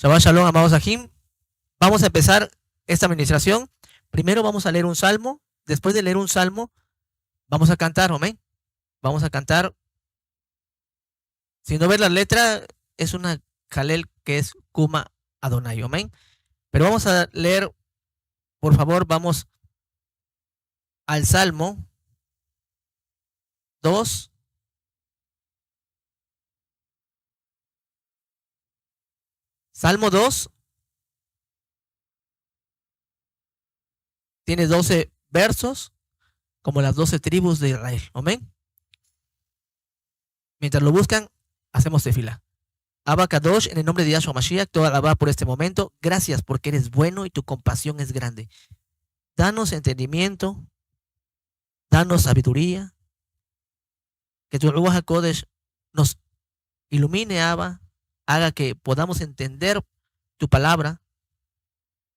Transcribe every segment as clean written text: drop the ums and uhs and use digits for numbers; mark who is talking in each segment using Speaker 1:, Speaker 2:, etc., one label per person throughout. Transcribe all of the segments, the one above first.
Speaker 1: Shabbat Shalom, amados Ajim. Vamos a empezar esta administración. Primero vamos a leer un salmo. Después de leer un salmo, vamos a cantar, amén. Vamos a cantar. Si no ves la letra, es una jalel que es Kuma Adonai, amén. Pero vamos a leer, por favor, vamos al salmo 2. Salmo 2 tiene 12 versos, como las 12 tribus de Israel. Amén. Mientras lo buscan, hacemos tefila. Abba Kadosh, en el nombre de Yahshua Mashiach, toda alabada por este momento. Gracias porque eres bueno y tu compasión es grande. Danos entendimiento, danos sabiduría. Que tu Ruach HaKodesh nos ilumine, Abba, haga que podamos entender tu palabra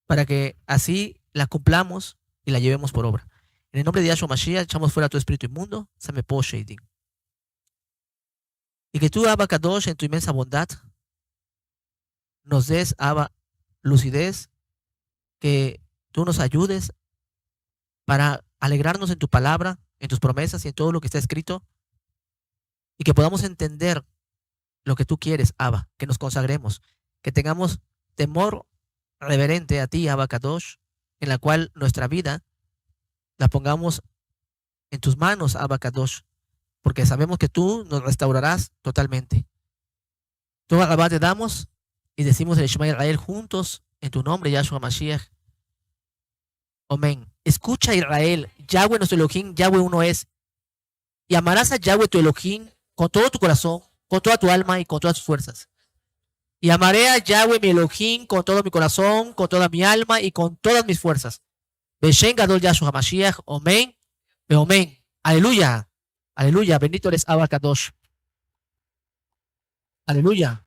Speaker 1: para que así la cumplamos y la llevemos por obra. En el nombre de Yahshua Mashiach, echamos fuera tu espíritu inmundo, Samepo Sheidim. Y que tú, Abba Kadosh, en tu inmensa bondad, nos des, Abba, lucidez, que tú nos ayudes para alegrarnos en tu palabra, en tus promesas y en todo lo que está escrito, y que podamos entender lo que tú quieres, Abba, que nos consagremos, que tengamos temor reverente a ti, Abba Kadosh, en la cual nuestra vida la pongamos en tus manos, Abba Kadosh, porque sabemos que tú nos restaurarás totalmente. Toda alabada te damos y decimos el Shema Israel juntos en tu nombre, Yahshua Mashiach. Amén. Escucha, Israel, Yahweh nuestro Elohim, Yahweh uno es, y amarás a Yahweh tu Elohim con todo tu corazón, con toda tu alma y con todas tus fuerzas. Y amaré a Yahweh mi Elohim con todo mi corazón, con toda mi alma y con todas mis fuerzas. Beshem Gadol Yahshua Mashiach. Amén. Amén. Aleluya. Aleluya. Bendito eres Abba Kadosh. Aleluya.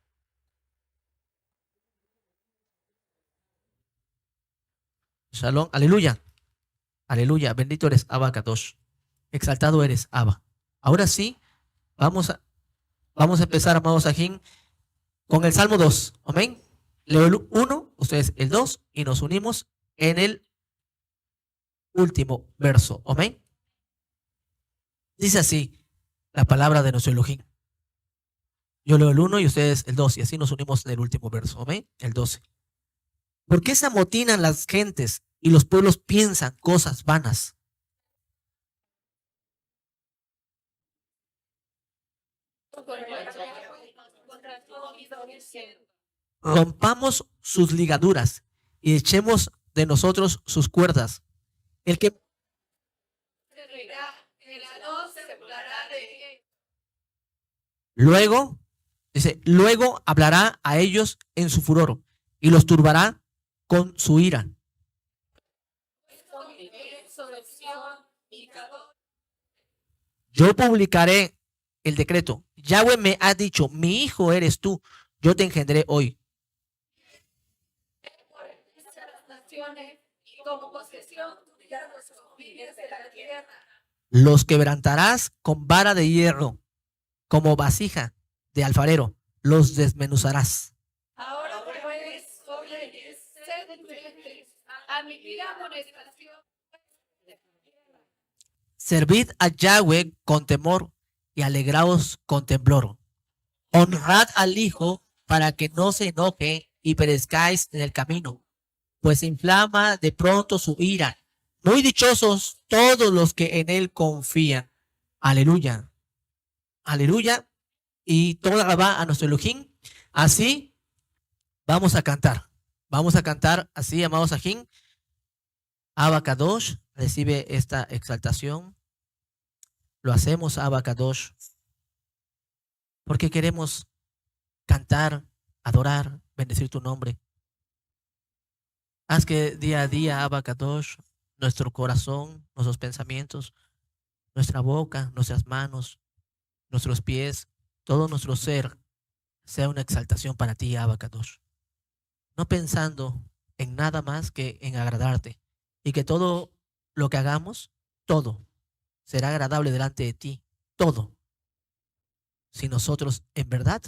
Speaker 1: Shalom. Aleluya. Aleluya. Bendito eres Abba Kadosh. Exaltado eres Abba. Ahora sí, vamos a empezar, amados Ajim, con el Salmo 2. Amén. Leo el 1, ustedes el 2 y nos unimos en el último verso. Amén. Dice así la palabra de nuestro Elohim. Yo leo el 1 y ustedes el 2 y así nos unimos en el último verso. Amén. El 12. ¿Por qué se amotinan las gentes y los pueblos piensan cosas vanas? Rompamos sus ligaduras y echemos de nosotros sus cuerdas. El que luego, dice, luego hablará a ellos en su furor y los turbará con su ira. Yo publicaré el decreto. Yahweh me ha dicho, mi hijo eres tú, yo te engendré hoy. Los quebrantarás con vara de hierro, como vasija de alfarero, los desmenuzarás. Ahora pues, jóvenes, sed prudentes, admitid amonestación. Servid a Yahweh con temor y alegraos con temblor. Honrad al Hijo para que no se enoje y perezcáis en el camino, pues inflama de pronto su ira. Muy dichosos todos los que en él confían. Aleluya. Aleluya. Y toda alabada a nuestro Elohim. Así vamos a cantar. Vamos a cantar así, amados Ajim. Abba Kadosh recibe esta exaltación. Lo hacemos, Abba Kadosh, porque queremos cantar, adorar, bendecir tu nombre. Haz que día a día, Abba Kadosh, nuestro corazón, nuestros pensamientos, nuestra boca, nuestras manos, nuestros pies, todo nuestro ser sea una exaltación para ti, Abba Kadosh. No pensando en nada más que en agradarte, y que todo lo que hagamos, todo, será agradable delante de ti, todo, si nosotros en verdad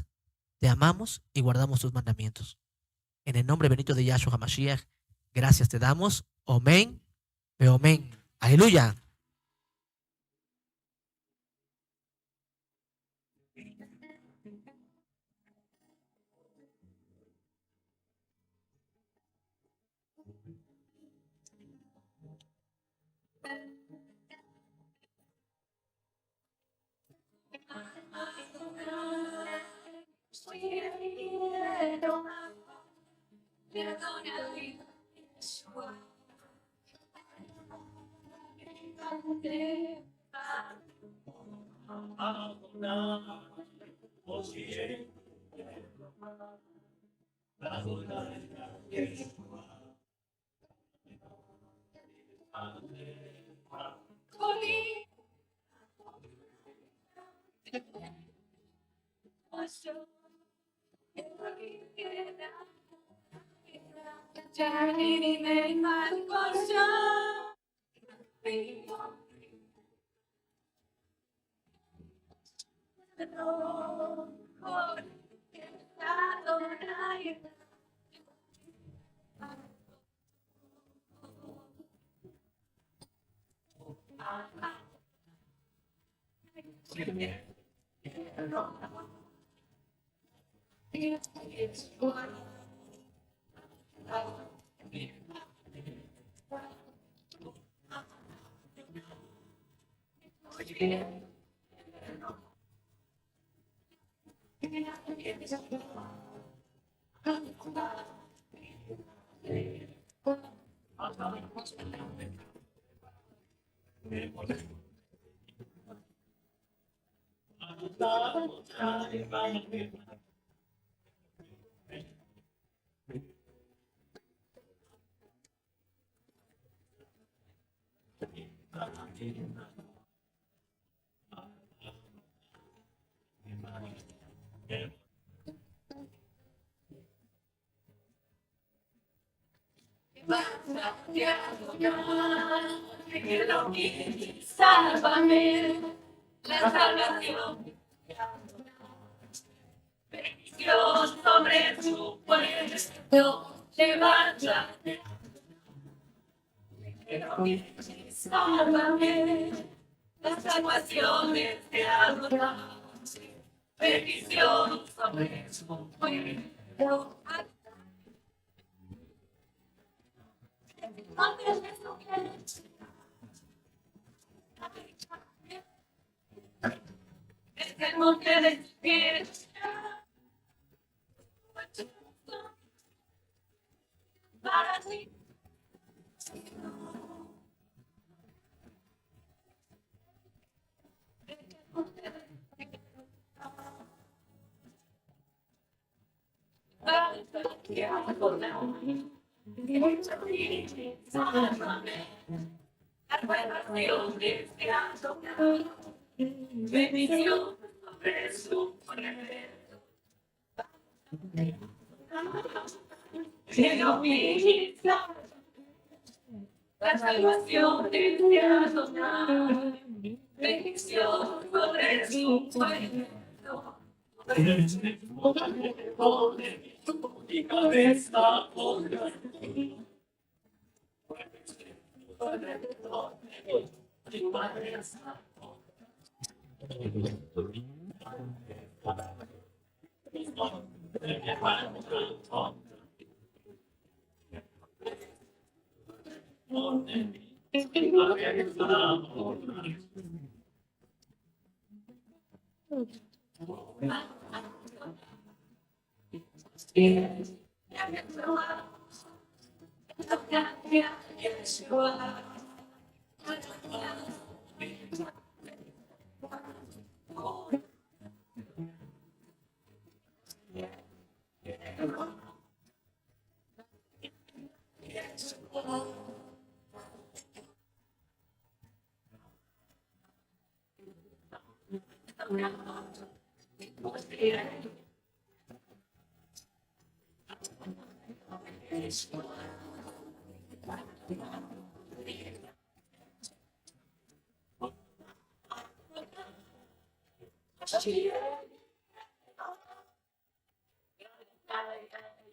Speaker 1: te amamos y guardamos tus mandamientos. En el nombre bendito de Yahshua HaMashiach, gracias te damos. Amén. Amén. Aleluya.
Speaker 2: Sálvame, la salvación, Dios sobre su pueblo, levántate, sálvame, la salvación es de Adonai, bendición sobre su pueblo. Es el monte de tus pies. Para ti. Bendición sobre su pueblo. La salvación de Adonai, bendición sobre su pueblo. Mi cabeza honra.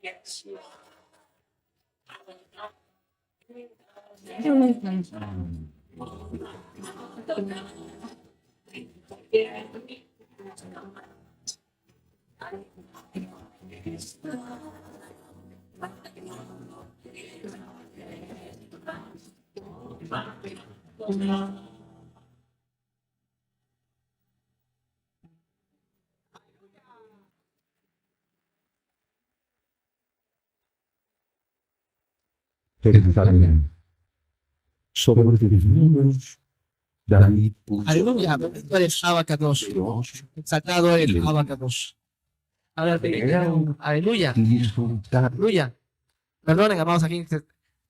Speaker 2: Yes.
Speaker 3: Jerusalén. Sobre los niños, David puso
Speaker 1: Aleluya. Bendito eres Abacados.
Speaker 3: Dios
Speaker 1: Exaltado eres Abacados. Aleluya.
Speaker 3: y disfrutar
Speaker 1: Aleluya. Perdonen, amados, aquí.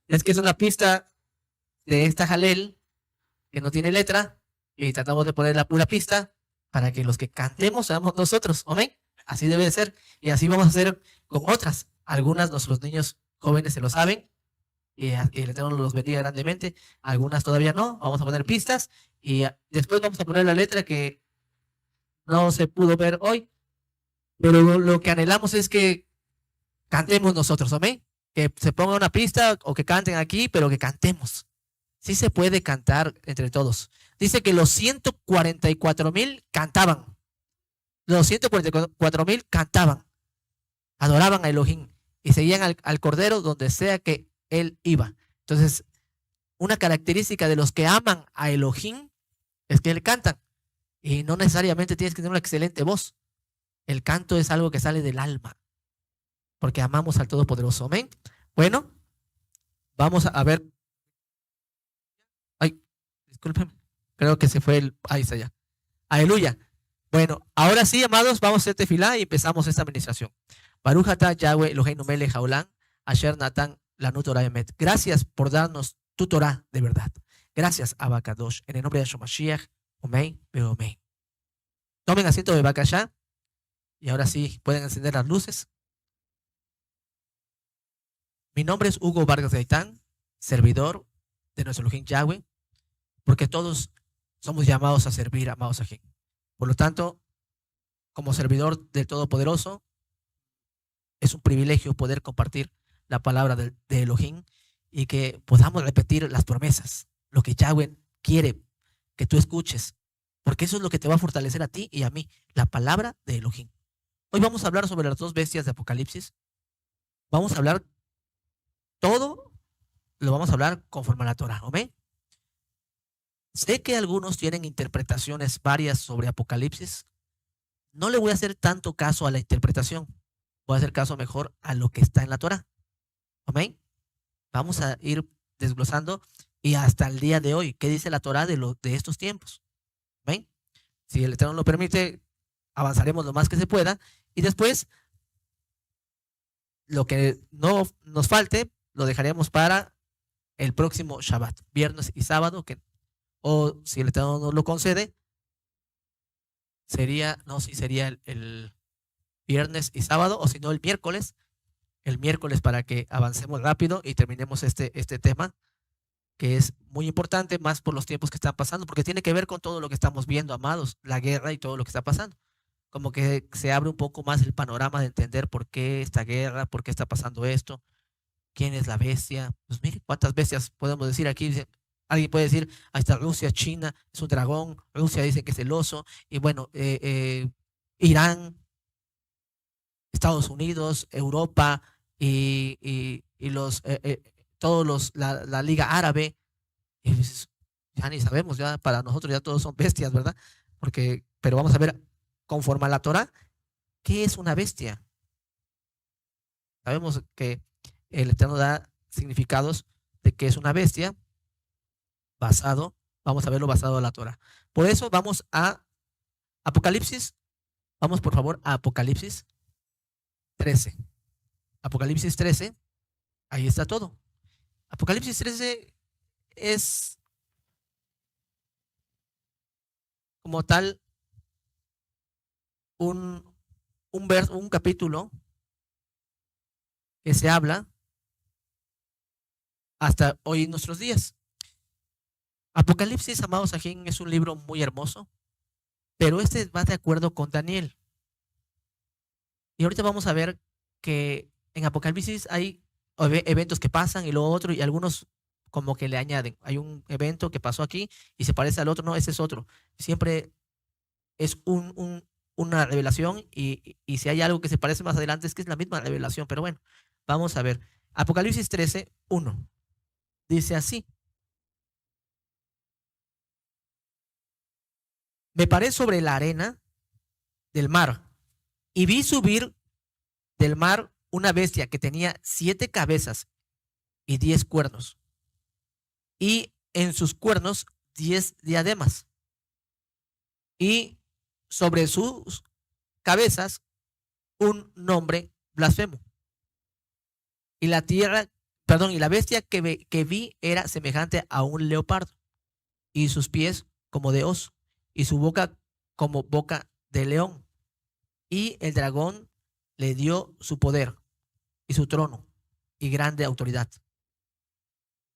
Speaker 1: Es que es una pista de esta Jalel que no tiene letra y tratamos de poner la pura pista para que los que cantemos seamos nosotros. Amén. Así debe de ser. Y así vamos a hacer con otras. Algunas nuestros niños jóvenes se lo saben y el Eterno los bendiga grandemente. Algunas todavía no. Vamos a poner pistas y después vamos a poner la letra que no se pudo ver hoy. Pero lo que anhelamos es que cantemos nosotros. Amén. Que se ponga una pista o que canten aquí, pero que cantemos. Sí se puede cantar entre todos. Dice que los 144,000 cantaban. Los 144,000 cantaban. Adoraban a Elohim y seguían al Cordero donde sea que él iba. Entonces, una característica de los que aman a Elohim es que le cantan. Y no necesariamente tienes que tener una excelente voz. El canto es algo que sale del alma. Porque amamos al Todopoderoso. Amén. Bueno, vamos a ver. Ay, disculpen. Creo que se fue el. Ahí está ya. Aleluya. Bueno, ahora sí, amados, vamos a hacer tefilá y empezamos esta administración. Baruch atah Yahweh Eloheinu melech haolam, asher natan lanu Torah emet. Gracias por darnos tu Torah de verdad. Gracias, Abacadosh. En el nombre de Yahshua Mashiach. Amén, amén. Tomen asiento de Bakashá. Y ahora sí, pueden encender las luces. Mi nombre es Hugo Vargas Gaitán, servidor de nuestro Elohim Yahweh, porque todos somos llamados a servir, amados Elohim. Por lo tanto, como servidor del Todopoderoso, es un privilegio poder compartir la palabra de Elohim y que podamos repetir las promesas, lo que Yahweh quiere que tú escuches, porque eso es lo que te va a fortalecer a ti y a mí, la palabra de Elohim. Hoy vamos a hablar sobre las dos bestias de Apocalipsis. Vamos a hablar todo, lo vamos a hablar conforme a la Torah. ¿Amén? Sé que algunos tienen interpretaciones varias sobre Apocalipsis. No le voy a hacer tanto caso a la interpretación. Voy a hacer caso mejor a lo que está en la Torah. ¿Amén? Vamos a ir desglosando y hasta el día de hoy, ¿qué dice la Torah de estos tiempos? ¿Amén? Si el Eterno lo permite, avanzaremos lo más que se pueda y después lo que no nos falte lo dejaremos para el próximo Shabbat, viernes y sábado, o si el Eterno nos lo concede, sería el viernes y sábado, o si no el miércoles para que avancemos rápido y terminemos este tema, que es muy importante, más por los tiempos que están pasando, porque tiene que ver con todo lo que estamos viendo, amados, la guerra y todo lo que está pasando. Como que se abre un poco más el panorama de entender por qué esta guerra, por qué está pasando esto, quién es la bestia. Pues mire, cuántas bestias podemos decir aquí. Alguien puede decir, ahí está Rusia, China, es un dragón, Rusia dice que es el oso, y bueno, Irán, Estados Unidos, Europa y la Liga Árabe. Y pues, ya ni sabemos, ya para nosotros ya todos son bestias, ¿verdad? Pero vamos a ver, conforme a la Torah, ¿qué es una bestia? Sabemos que el Eterno da significados de qué es una bestia vamos a verlo basado en la Torah. Por eso vamos a Apocalipsis. Vamos por favor a Apocalipsis 13. Apocalipsis 13, ahí está todo. Apocalipsis 13 es como tal un capítulo que se habla hasta hoy en nuestros días. Apocalipsis, amados aquí, es un libro muy hermoso, pero este va de acuerdo con Daniel. Y ahorita vamos a ver que en Apocalipsis hay eventos que pasan y lo otro, y algunos como que le añaden. Hay un evento que pasó aquí y se parece al otro, no, ese es otro. Siempre es una revelación y si hay algo que se parece más adelante es que es la misma revelación. Pero bueno, vamos a ver. Apocalipsis 13, 1. Dice así. Me paré sobre la arena del mar y vi subir del mar una bestia que tenía 7 cabezas y 10 cuernos, y en sus cuernos 10 diademas, y sobre sus cabezas un nombre blasfemo. Y la tierra, perdón, y la bestia que vi era semejante a un leopardo, y sus pies como de oso, y su boca como boca de león. Y el dragón le dio su poder y su trono y grande autoridad.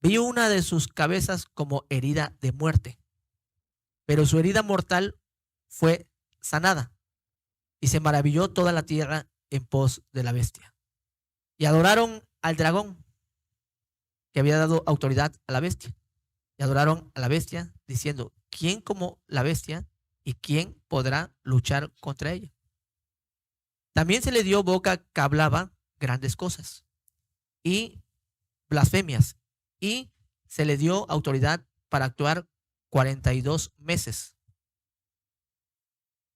Speaker 1: Vi una de sus cabezas como herida de muerte, pero su herida mortal fue sanada, y se maravilló toda la tierra en pos de la bestia. Y adoraron al dragón, que había dado autoridad a la bestia. Y adoraron a la bestia, diciendo, ¿quién como la bestia y quién podrá luchar contra ella? También se le dio boca que hablaba grandes cosas y blasfemias, y se le dio autoridad para actuar 42 meses.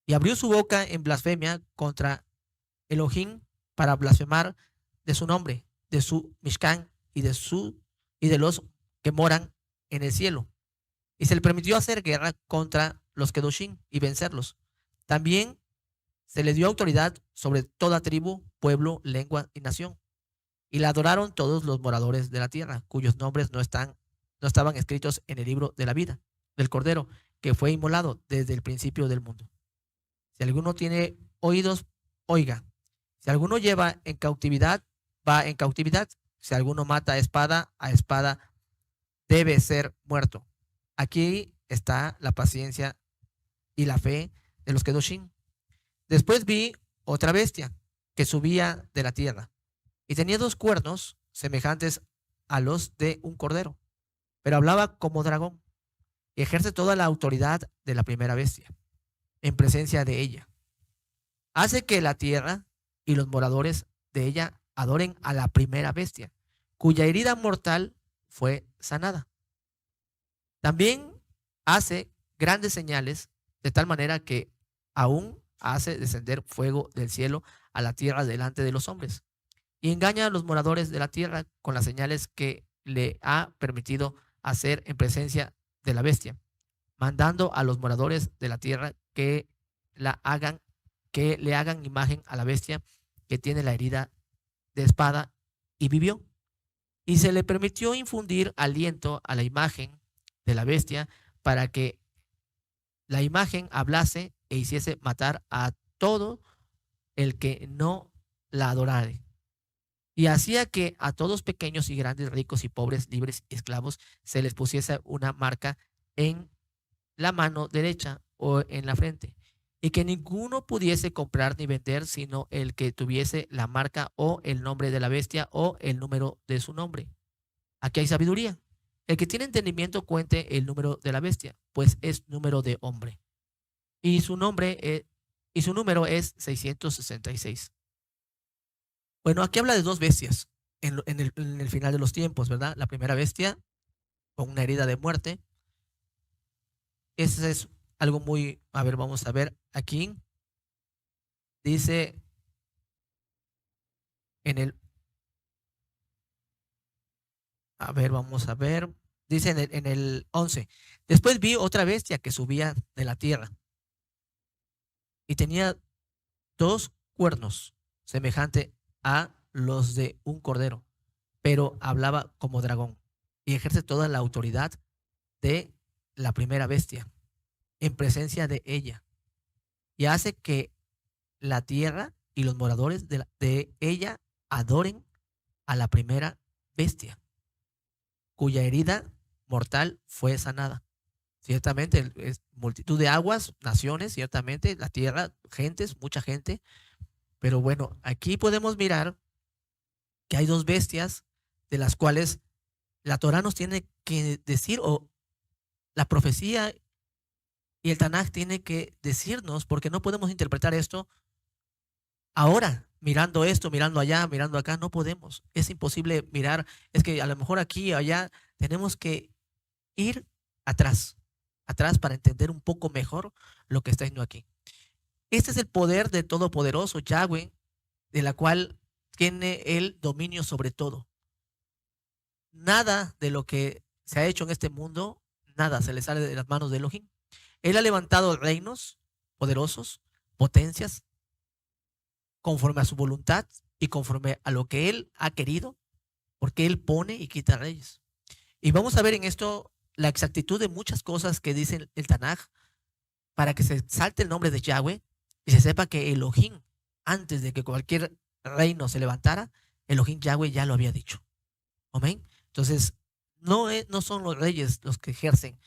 Speaker 1: Y abrió su boca en blasfemia contra Elohim para blasfemar de su nombre, de su Mishkan y de los que moran en el cielo. Y se le permitió hacer guerra contra los Kedoshim y vencerlos. También se le dio autoridad sobre toda tribu, pueblo, lengua y nación. Y la adoraron todos los moradores de la tierra, cuyos nombres no estaban escritos en el libro de la vida del Cordero, que fue inmolado desde el principio del mundo. Si alguno tiene oídos, oiga. Si alguno lleva en cautividad, va en cautividad. Si alguno mata a espada debe ser muerto. Aquí está la paciencia y la fe de los Kedoshim. Después vi otra bestia que subía de la tierra y tenía 2 cuernos semejantes a los de un cordero, pero hablaba como dragón y ejerce toda la autoridad de la primera bestia en presencia de ella. Hace que la tierra y los moradores de ella adoren a la primera bestia, cuya herida mortal fue sanada. También hace grandes señales, de tal manera que aún hace descender fuego del cielo a la tierra delante de los hombres, y engaña a los moradores de la tierra con las señales que le ha permitido hacer en presencia de la bestia, mandando a los moradores de la tierra que le hagan imagen a la bestia que tiene la herida de espada y vivió. Y se le permitió infundir aliento a la imagen de la bestia para que la imagen hablase e hiciese matar a todo el que no la adorare. Y hacía que a todos, pequeños y grandes, ricos y pobres, libres y esclavos, se les pusiese una marca en la mano derecha o en la frente, y que ninguno pudiese comprar ni vender sino el que tuviese la marca o el nombre de la bestia o el número de su nombre. Aquí hay sabiduría. El que tiene entendimiento cuente el número de la bestia, pues es número de hombre. Y su número es 666. Bueno, aquí habla de 2 bestias en el final de los tiempos, ¿verdad? La primera bestia con una herida de muerte. Eso es algo muy, a ver, vamos a ver aquí. Dice vamos a ver. Dice en el 11. Después vi otra bestia que subía de la tierra y tenía 2 cuernos semejante a los de un cordero, pero hablaba como dragón y ejerce toda la autoridad de la primera bestia en presencia de ella, y hace que la tierra y los moradores de ella adoren a la primera bestia, cuya herida mortal fue sanada. Ciertamente es multitud de aguas, naciones, ciertamente la tierra, gentes, mucha gente. Pero bueno, aquí podemos mirar que hay dos bestias de las cuales la Torá nos tiene que decir, o la profecía y el Tanaj tiene que decirnos, porque no podemos interpretar esto ahora, mirando esto, mirando allá, mirando acá, no podemos. Es imposible mirar, es que a lo mejor aquí o allá tenemos que ir atrás para entender un poco mejor lo que está diciendo aquí. Este es el poder del Todopoderoso, Yahweh, de la cual tiene el dominio sobre todo. Nada de lo que se ha hecho en este mundo, nada se le sale de las manos de Elohim. Él ha levantado reinos poderosos, potencias, conforme a su voluntad y conforme a lo que Él ha querido, porque Él pone y quita reyes. Y vamos a ver en esto la exactitud de muchas cosas que dice el Tanaj, para que se salte el nombre de Yahweh y se sepa que Elohim, antes de que cualquier reino se levantara, Elohim Yahweh ya lo había dicho. Amén. Entonces, no son los reyes los que ejercen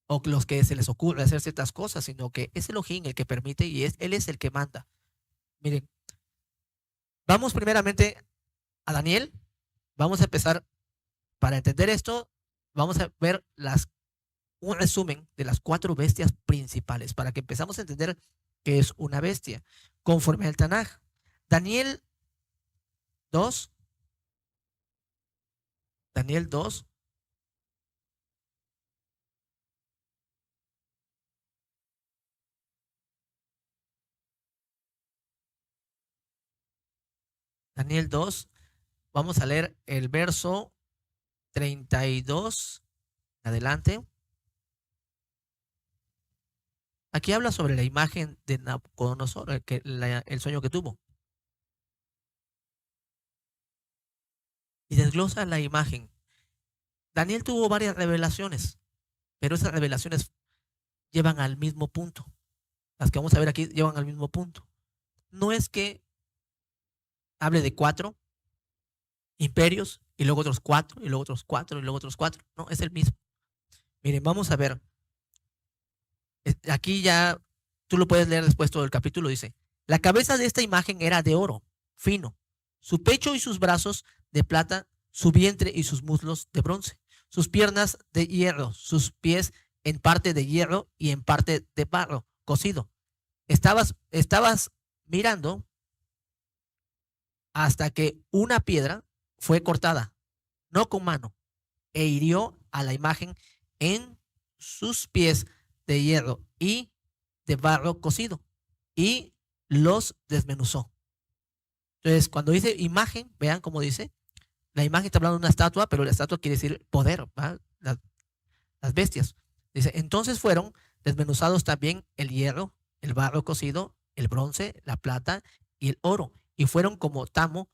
Speaker 1: o los que se les ocurre hacer ciertas cosas, sino que es Elohim el que permite y Él es el que manda. Miren, vamos primeramente a Daniel. Vamos a empezar, para entender esto, vamos a ver un resumen de las 4 bestias principales, para que empezamos a entender qué es una bestia, conforme al Tanaj. Daniel 2. Daniel 2. Daniel 2. Vamos a leer el verso 32. Adelante. Aquí habla sobre la imagen de Nabucodonosor, el sueño que tuvo. Y desglosa la imagen. Daniel tuvo varias revelaciones, pero esas revelaciones llevan al mismo punto. Las que vamos a ver aquí llevan al mismo punto. No es que hable de 4 imperios y luego otros 4 y luego otros 4 y luego otros 4. No, es el mismo. Miren, vamos a ver. Aquí ya tú lo puedes leer después todo el capítulo. Dice: la cabeza de esta imagen era de oro fino, su pecho y sus brazos de plata, su vientre y sus muslos de bronce, sus piernas de hierro, sus pies en parte de hierro y en parte de barro cocido. Estabas mirando hasta que una piedra fue cortada, no con mano, e hirió a la imagen en sus pies de hierro y de barro cocido, y los desmenuzó. Entonces, cuando dice imagen, vean cómo dice, la imagen está hablando de una estatua, pero la estatua quiere decir poder, ¿va? Las bestias. Dice: entonces fueron desmenuzados también el hierro, el barro cocido, el bronce, la plata y el oro, y fueron como tamo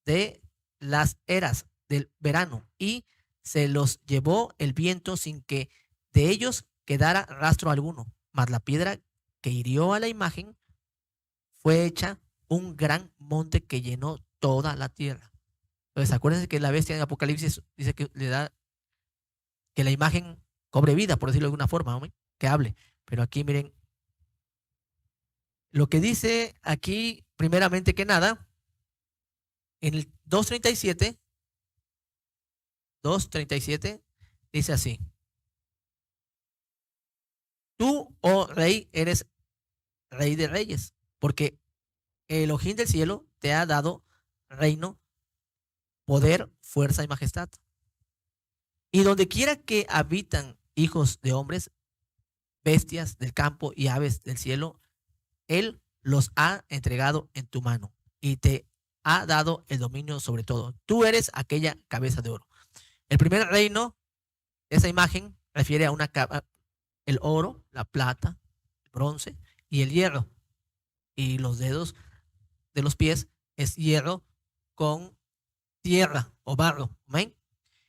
Speaker 1: de las eras del verano, y se los llevó el viento sin que de ellos quedara rastro alguno. Mas la piedra que hirió a la imagen fue hecha un gran monte que llenó toda la tierra. Entonces, acuérdense que la bestia en Apocalipsis dice que le da que la imagen cobre vida, por decirlo de alguna forma, ¿no? Que hable. Pero aquí miren lo que dice aquí, primeramente que nada, en el 2:37 dice así: tú, oh rey, eres rey de reyes, porque el Elohim del cielo te ha dado reino, poder, fuerza y majestad. Y donde quiera que habitan hijos de hombres, bestias del campo y aves del cielo, Él los ha entregado en tu mano y te ha dado el dominio sobre todo. Tú eres aquella cabeza de oro. El primer reino, esa imagen refiere a el oro, la plata, el bronce y el hierro. Y los dedos de los pies es hierro con tierra o barro. ¿Amén?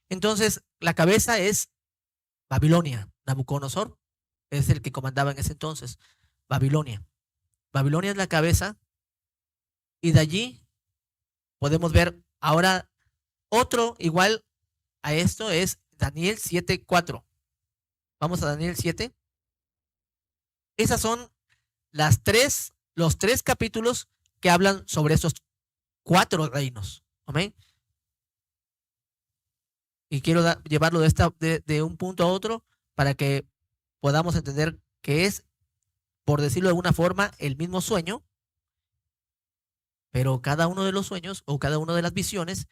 Speaker 1: Entonces, la cabeza es Babilonia. Nabucodonosor es el que comandaba en ese entonces. Babilonia. Babilonia es la cabeza. Y de allí podemos ver ahora otro igual a esto, es Daniel 7:4. Vamos a Daniel 7. Esas son los 3 capítulos que hablan sobre estos 4 reinos. ¿Amén? Y quiero llevarlo de un punto a otro para que podamos entender que es, por decirlo de alguna forma, el mismo sueño, pero cada uno de los sueños o cada una de las visiones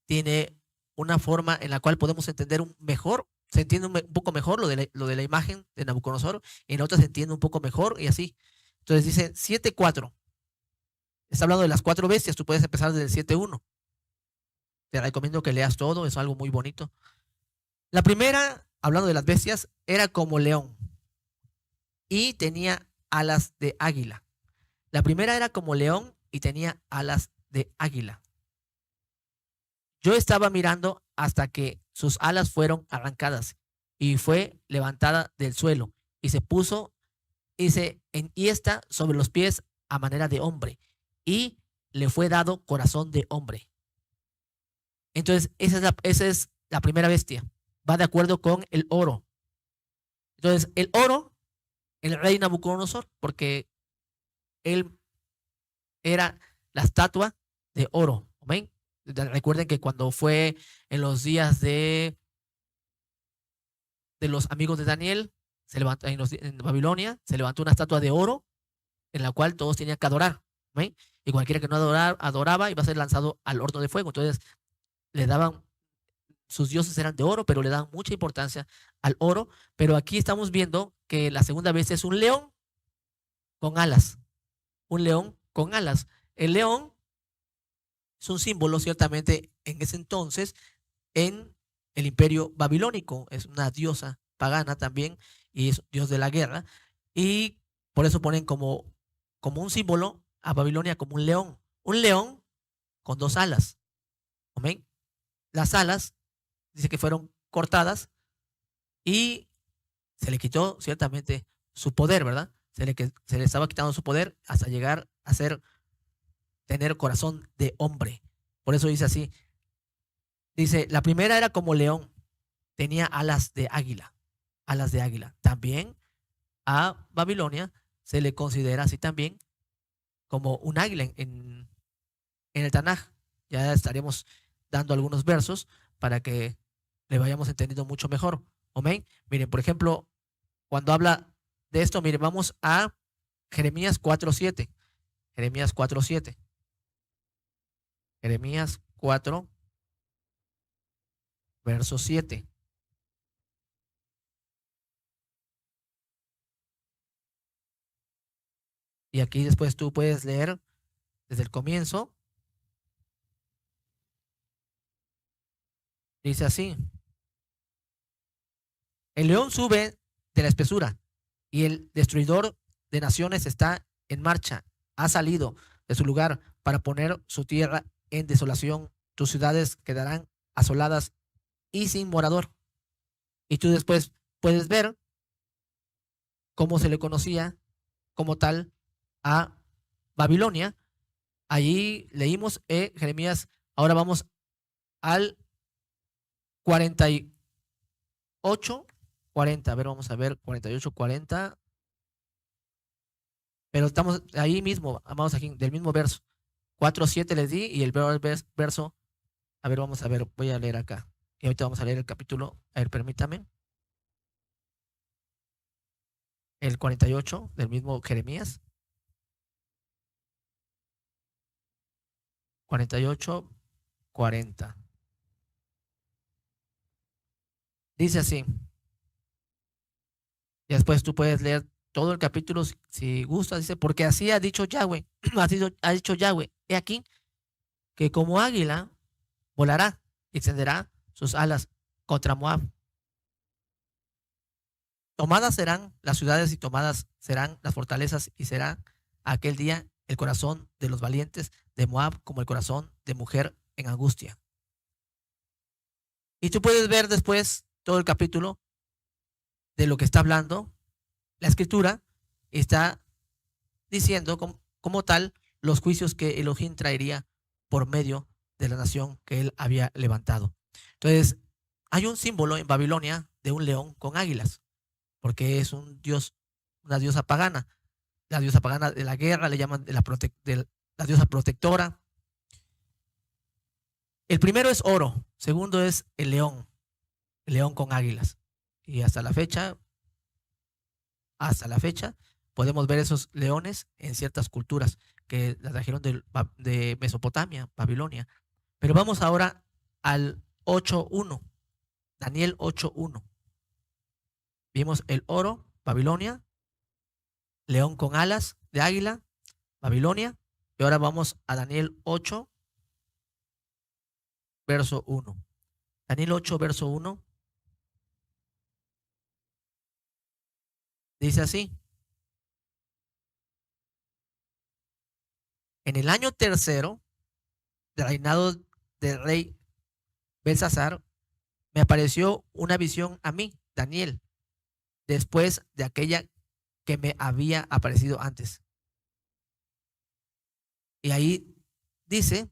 Speaker 1: tiene una forma en la cual podemos entender mejor, se entiende un poco mejor lo de la imagen de Nabucodonosor, y en otras se entiende un poco mejor y así. Entonces dice 7:4. Está hablando de las 4 bestias, tú puedes empezar desde el 7:1. Te recomiendo que leas todo, es algo muy bonito. La primera, hablando de las bestias, era como león y tenía alas de águila. La primera era como león y tenía alas de águila. Yo estaba mirando hasta que sus alas fueron arrancadas y fue levantada del suelo y se puso y se enhiesta sobre los pies a manera de hombre y le fue dado corazón de hombre. Entonces, esa es la primera bestia. Va de acuerdo con el oro. Entonces, el oro, el rey Nabucodonosor, porque él era la estatua de oro. ¿Ven? Recuerden que cuando fue en los días de los amigos de Daniel, se levantó en Babilonia, se levantó una estatua de oro en la cual todos tenían que adorar. ¿Ven? Y cualquiera que no adoraba iba a ser lanzado al horno de fuego. Entonces, le daban, sus dioses eran de oro, pero le daban mucha importancia al oro. Pero aquí estamos viendo que la segunda vez es un león con alas. Un león con alas. El león es un símbolo, ciertamente, en ese entonces, en el imperio babilónico. Es una diosa pagana también, y es dios de la guerra. Y por eso ponen como un símbolo a Babilonia como un león. Un león con 2 alas. ¿Amén? Las alas, dice que fueron cortadas y se le quitó ciertamente su poder, ¿verdad? Se le estaba quitando su poder hasta llegar a tener corazón de hombre. Por eso dice así. Dice, la primera era como león, tenía alas de águila. Alas de águila. También a Babilonia se le considera así también como un águila en el Tanaj. Ya estaremos dando algunos versos para que le vayamos entendiendo mucho mejor. Amén. Miren, por ejemplo, cuando habla de esto, miren, vamos a Jeremías 4:7. Jeremías 4:7. Jeremías 4, verso 7. Y aquí después tú puedes leer desde el comienzo. Dice así: el león sube de la espesura y el destruidor de naciones está en marcha. Ha salido de su lugar para poner su tierra en desolación. Tus ciudades quedarán asoladas y sin morador. Y tú después puedes ver cómo se le conocía como tal a Babilonia. Allí leímos Jeremías. Ahora vamos al 48, 40. A ver, vamos a ver, 48, 40. Pero estamos ahí mismo, amados, aquí, del mismo verso. 4:7 les di y el verso. A ver, vamos a ver, voy a leer acá. Y ahorita vamos a leer el capítulo. A ver, permítame. El 48 del mismo Jeremías. 48, 40. Dice así. Y después tú puedes leer todo el capítulo si gustas. Dice, porque así ha dicho Yahweh, ha dicho Yahweh, he aquí que como águila volará y extenderá sus alas contra Moab. Tomadas serán las ciudades y tomadas serán las fortalezas, y será aquel día el corazón de los valientes de Moab como el corazón de mujer en angustia. Y tú puedes ver después todo el capítulo de lo que está hablando. La escritura está diciendo como tal los juicios que Elohim traería por medio de la nación que él había levantado. Entonces, hay un símbolo en Babilonia de un león con águilas, porque es un dios, una diosa pagana. La diosa pagana de la guerra, le llaman de la diosa protectora. El primero es oro, segundo es el león. león con águilas. Y hasta la fecha, podemos ver esos leones en ciertas culturas que la trajeron de Mesopotamia, Babilonia. Pero vamos ahora al 8.1, Daniel 8.1. Vimos el oro, Babilonia, león con alas de águila, Babilonia. Y ahora vamos a Daniel 8, verso 1. Daniel 8, verso 1. Dice así: en el año tercero del reinado del rey Belsasar, me apareció una visión a mí, Daniel, después de aquella que me había aparecido antes. Y ahí dice,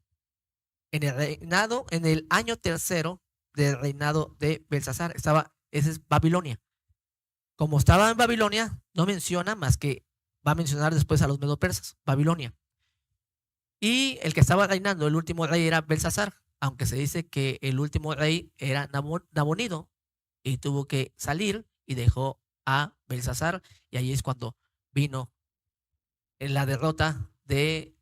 Speaker 1: en el año tercero del reinado de Belsasar, esa es Babilonia. Como estaba en Babilonia, no menciona más que va a mencionar después a los medo-persas, Babilonia. Y el que estaba reinando, el último rey, era Belsasar, aunque se dice que el último rey era Nabonido y tuvo que salir y dejó a Belsasar, y ahí es cuando vino la derrota de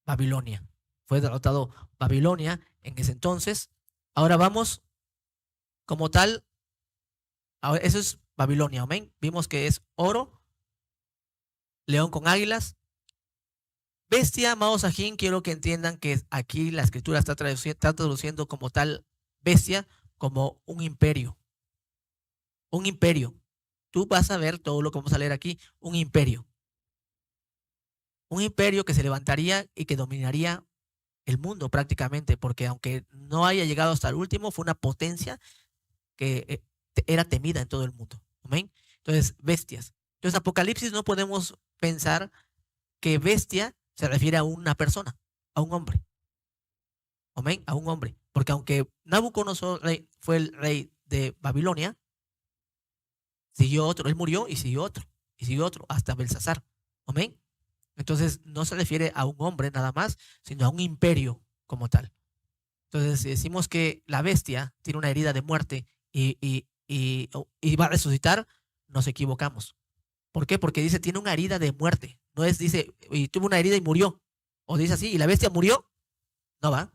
Speaker 1: Babilonia. Fue derrotado Babilonia en ese entonces. Ahora vamos como tal, ahora, eso es Babilonia, amén. Vimos que es oro, león con águilas, bestia, amados ajín. Quiero que entiendan que aquí la escritura está traduciendo como tal bestia, como un imperio. Un imperio. Tú vas a ver todo lo que vamos a leer aquí, un imperio. Un imperio que se levantaría y que dominaría el mundo prácticamente, porque aunque no haya llegado hasta el último, fue una potencia que era temida en todo el mundo. ¿Amén? Entonces, bestias. Entonces, Apocalipsis no podemos pensar que bestia se refiere a una persona, a un hombre. ¿Amén? A un hombre. Porque aunque Nabucodonosor fue el rey de Babilonia, siguió otro, él murió y siguió otro, hasta Belsasar. ¿Amén? Entonces, no se refiere a un hombre nada más, sino a un imperio como tal. Entonces, si decimos que la bestia tiene una herida de muerte y va a resucitar, nos equivocamos. ¿Por qué? Porque dice, tiene una herida de muerte. No es, dice, y tuvo una herida y murió. O dice así, y la bestia murió. No va.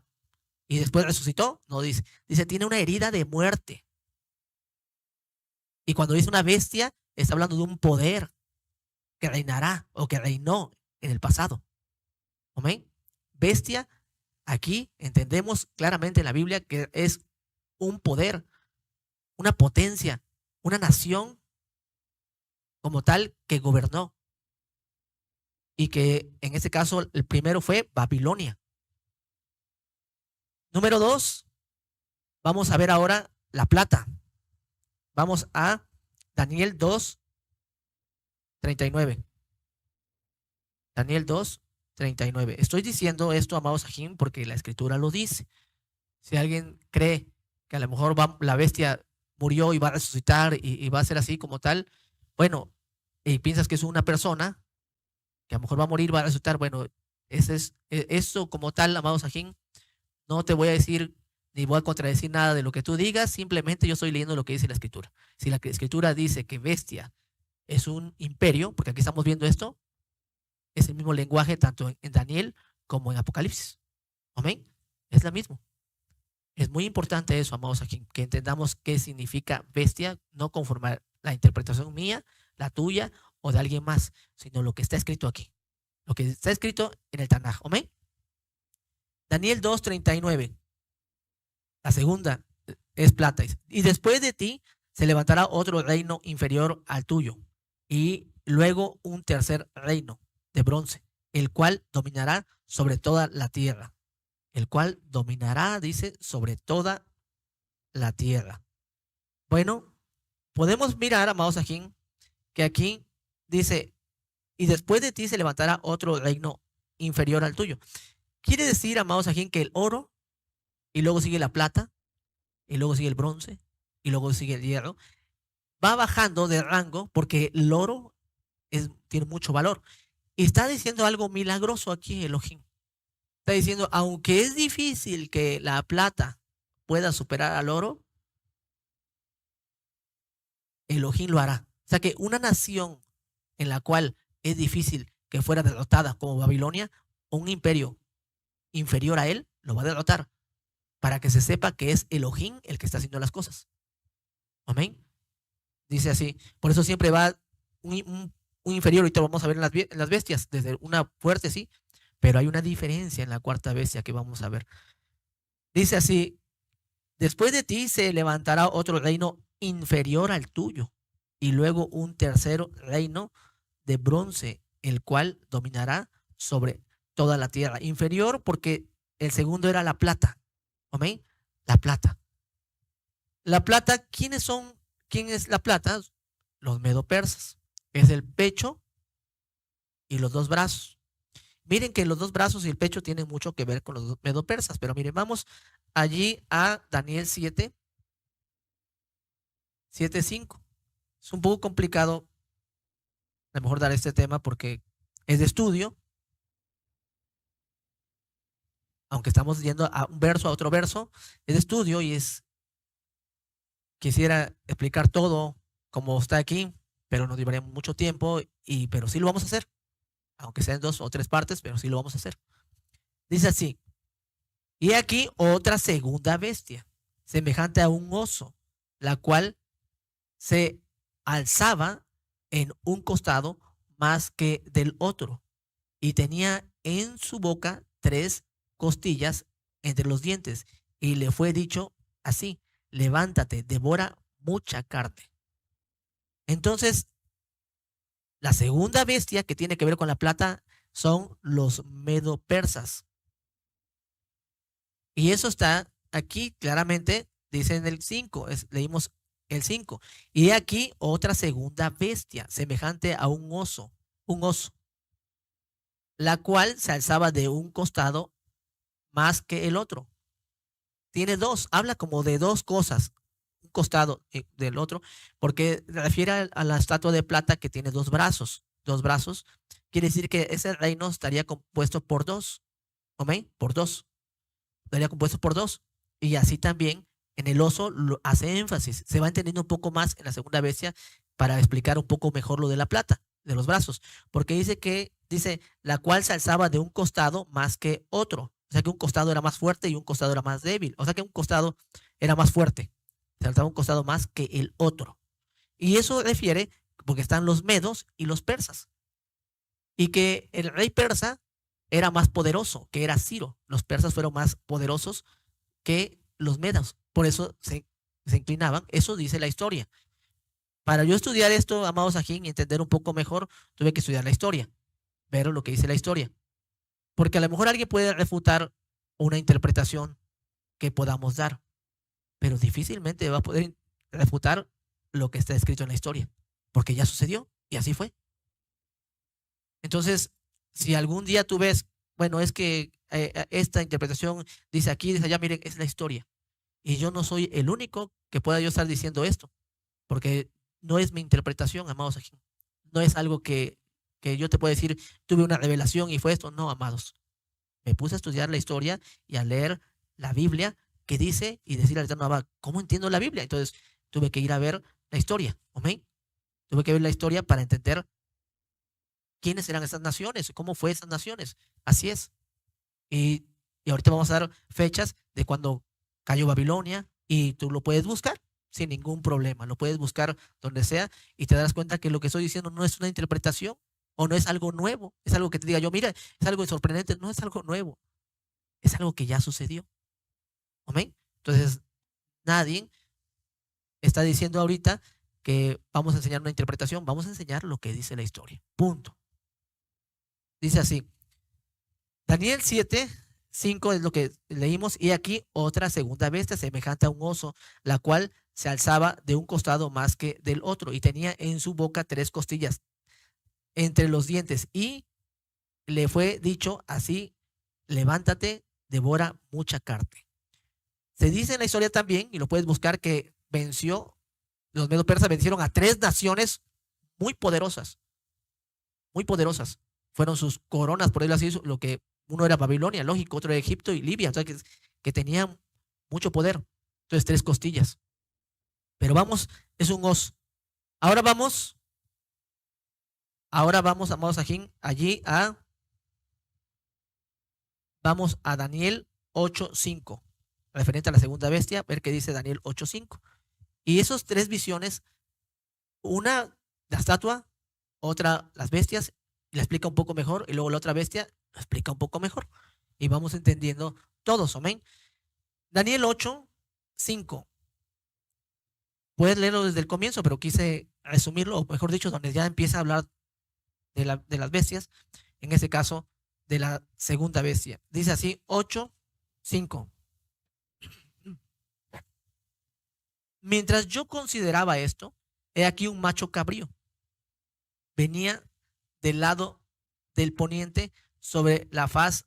Speaker 1: Y después resucitó. No dice. Dice, tiene una herida de muerte. Y cuando dice una bestia, está hablando de un poder que reinará o que reinó en el pasado. ¿Amén? Bestia, aquí entendemos claramente en la Biblia que es un poder, una potencia, una nación como tal que gobernó. Y que en este caso el primero fue Babilonia. Número 2, vamos a ver ahora la plata. Vamos a Daniel 2:39. Daniel 2:39. Estoy diciendo esto, amados ajín, porque la escritura lo dice. Si alguien cree que a lo mejor la bestia murió y va a resucitar y va a ser así como tal, bueno, y piensas que es una persona que a lo mejor va a morir, va a resucitar, bueno, eso como tal, amados ajín, no te voy a decir ni voy a contradecir nada de lo que tú digas, simplemente yo estoy leyendo lo que dice la escritura. Si la escritura dice que bestia es un imperio, porque aquí estamos viendo esto, es el mismo lenguaje tanto en Daniel como en Apocalipsis. Amén. Es lo mismo. Es muy importante eso, amados, aquí, que entendamos qué significa bestia, no conforme la interpretación mía, la tuya o de alguien más, sino lo que está escrito aquí. Lo que está escrito en el Tanaj. Amén. Daniel 2:39. La segunda es plata. Y después de ti se levantará otro reino inferior al tuyo, y luego un tercer reino de bronce, el cual dominará sobre toda la tierra. El cual dominará, dice, sobre toda la tierra. Bueno, podemos mirar, amados ajín, que aquí dice, y después de ti se levantará otro reino inferior al tuyo. Quiere decir, amados ajín, que el oro, y luego sigue la plata, y luego sigue el bronce, y luego sigue el hierro, va bajando de rango porque el oro tiene mucho valor. Y está diciendo algo milagroso aquí Elohim. Está diciendo, aunque es difícil que la plata pueda superar al oro, Elohim lo hará. O sea que una nación en la cual es difícil que fuera derrotada como Babilonia, un imperio inferior a él lo va a derrotar para que se sepa que es Elohim el que está haciendo las cosas. Amén. Dice así. Por eso siempre va un inferior. Ahorita vamos a ver en las bestias, desde una fuerte, sí, pero hay una diferencia en la cuarta bestia que vamos a ver. Dice así: después de ti se levantará otro reino inferior al tuyo, y luego un tercer reino de bronce, el cual dominará sobre toda la tierra. Inferior porque el segundo era la plata. ¿Amén? La plata. La plata, ¿quiénes son? ¿Quién es la plata? Los medo-persas. Es el pecho y los dos brazos. Miren que los dos brazos y el pecho tienen mucho que ver con los medo-persas, pero miren, vamos allí a Daniel 7:5. Es un poco complicado a lo mejor dar este tema porque es de estudio, aunque estamos yendo a un verso, a otro verso, es de estudio y quisiera explicar todo como está aquí, pero nos llevaría mucho tiempo, pero sí lo vamos a hacer, aunque sean 2 o 3 partes, pero sí lo vamos a hacer. Dice así: y aquí otra segunda bestia, semejante a un oso, la cual se alzaba en un costado más que del otro, y tenía en su boca 3 costillas entre los dientes, y le fue dicho así: levántate, devora mucha carne. Entonces, la segunda bestia que tiene que ver con la plata son los medo-persas. Y eso está aquí claramente, dice en el 5, leímos el 5. Y aquí otra segunda bestia, semejante a un oso, la cual se alzaba de un costado más que el otro. Tiene 2, habla como de 2 cosas, un costado del otro, porque refiere a la estatua de plata que tiene 2 brazos. 2 brazos quiere decir que ese reino estaría compuesto por 2. ¿Amén? Por 2. Estaría compuesto por 2. Y así también en el oso lo hace énfasis. Se va entendiendo un poco más en la segunda bestia para explicar un poco mejor lo de la plata, de los brazos. Porque dice, la cual se alzaba de un costado más que otro. O sea que un costado era más fuerte y un costado era más débil. O sea que un costado era más fuerte. Se alzaba un costado más que el otro. Y eso refiere porque están los medos y los persas. Y que el rey persa era más poderoso, que era Ciro. Los persas fueron más poderosos que los medos. Por eso se inclinaban. Eso dice la historia. Para yo estudiar esto, amados ajín, y entender un poco mejor, tuve que estudiar la historia. Ver lo que dice la historia. Porque a lo mejor alguien puede refutar una interpretación que podamos dar, pero difícilmente va a poder refutar lo que está escrito en la historia, porque ya sucedió y así fue. Entonces, si algún día tú ves, bueno, es que esta interpretación dice aquí, dice allá, miren, es la historia. Y yo no soy el único que pueda yo estar diciendo esto, porque no es mi interpretación, amados aquí. No es algo que yo te puedo decir, tuve una revelación y fue esto. No, amados. Me puse a estudiar la historia y a leer la Biblia que dice y decir al Eterno, ¿cómo entiendo la Biblia? Entonces tuve que ir a ver la historia. ¿Amén? Tuve que ver la historia para entender quiénes eran esas naciones, cómo fue esas naciones. Así es. Y ahorita vamos a dar fechas de cuando cayó Babilonia y tú lo puedes buscar sin ningún problema. Lo puedes buscar donde sea y te darás cuenta que lo que estoy diciendo no es una interpretación o no es algo nuevo. Es algo que te diga yo, mira, es algo sorprendente. No es algo nuevo. Es algo que ya sucedió. ¿Amén? Entonces, nadie está diciendo ahorita que vamos a enseñar una interpretación. Vamos a enseñar lo que dice la historia. Punto. Dice así. Daniel 7:5 es lo que leímos, y aquí otra segunda bestia semejante a un oso, la cual se alzaba de un costado más que del otro, y tenía en su boca 3 costillas entre los dientes, y le fue dicho así: levántate, devora mucha carne. Se dice en la historia también, y lo puedes buscar, que los medo persas vencieron a 3 naciones muy poderosas, muy poderosas. Fueron sus coronas, por decirlo así, lo que uno era Babilonia, lógico, otro era Egipto y Libia, o sea que tenían mucho poder. Entonces 3 costillas. Pero vamos, es un oso. Ahora vamos, amados ajín, vamos a Daniel 8:5, referente a la segunda bestia, ver qué dice Daniel 8:5. Y esas tres visiones, una, la estatua, otra, las bestias, la explica un poco mejor, y luego la otra bestia la explica un poco mejor. Y vamos entendiendo todos, amén. Daniel 8:5. Puedes leerlo desde el comienzo, pero quise resumirlo, o mejor dicho, donde ya empieza a hablar de las bestias, en este caso, de la segunda bestia. Dice así, 8:5. Mientras yo consideraba esto, he aquí un macho cabrío. Venía del lado del poniente sobre la faz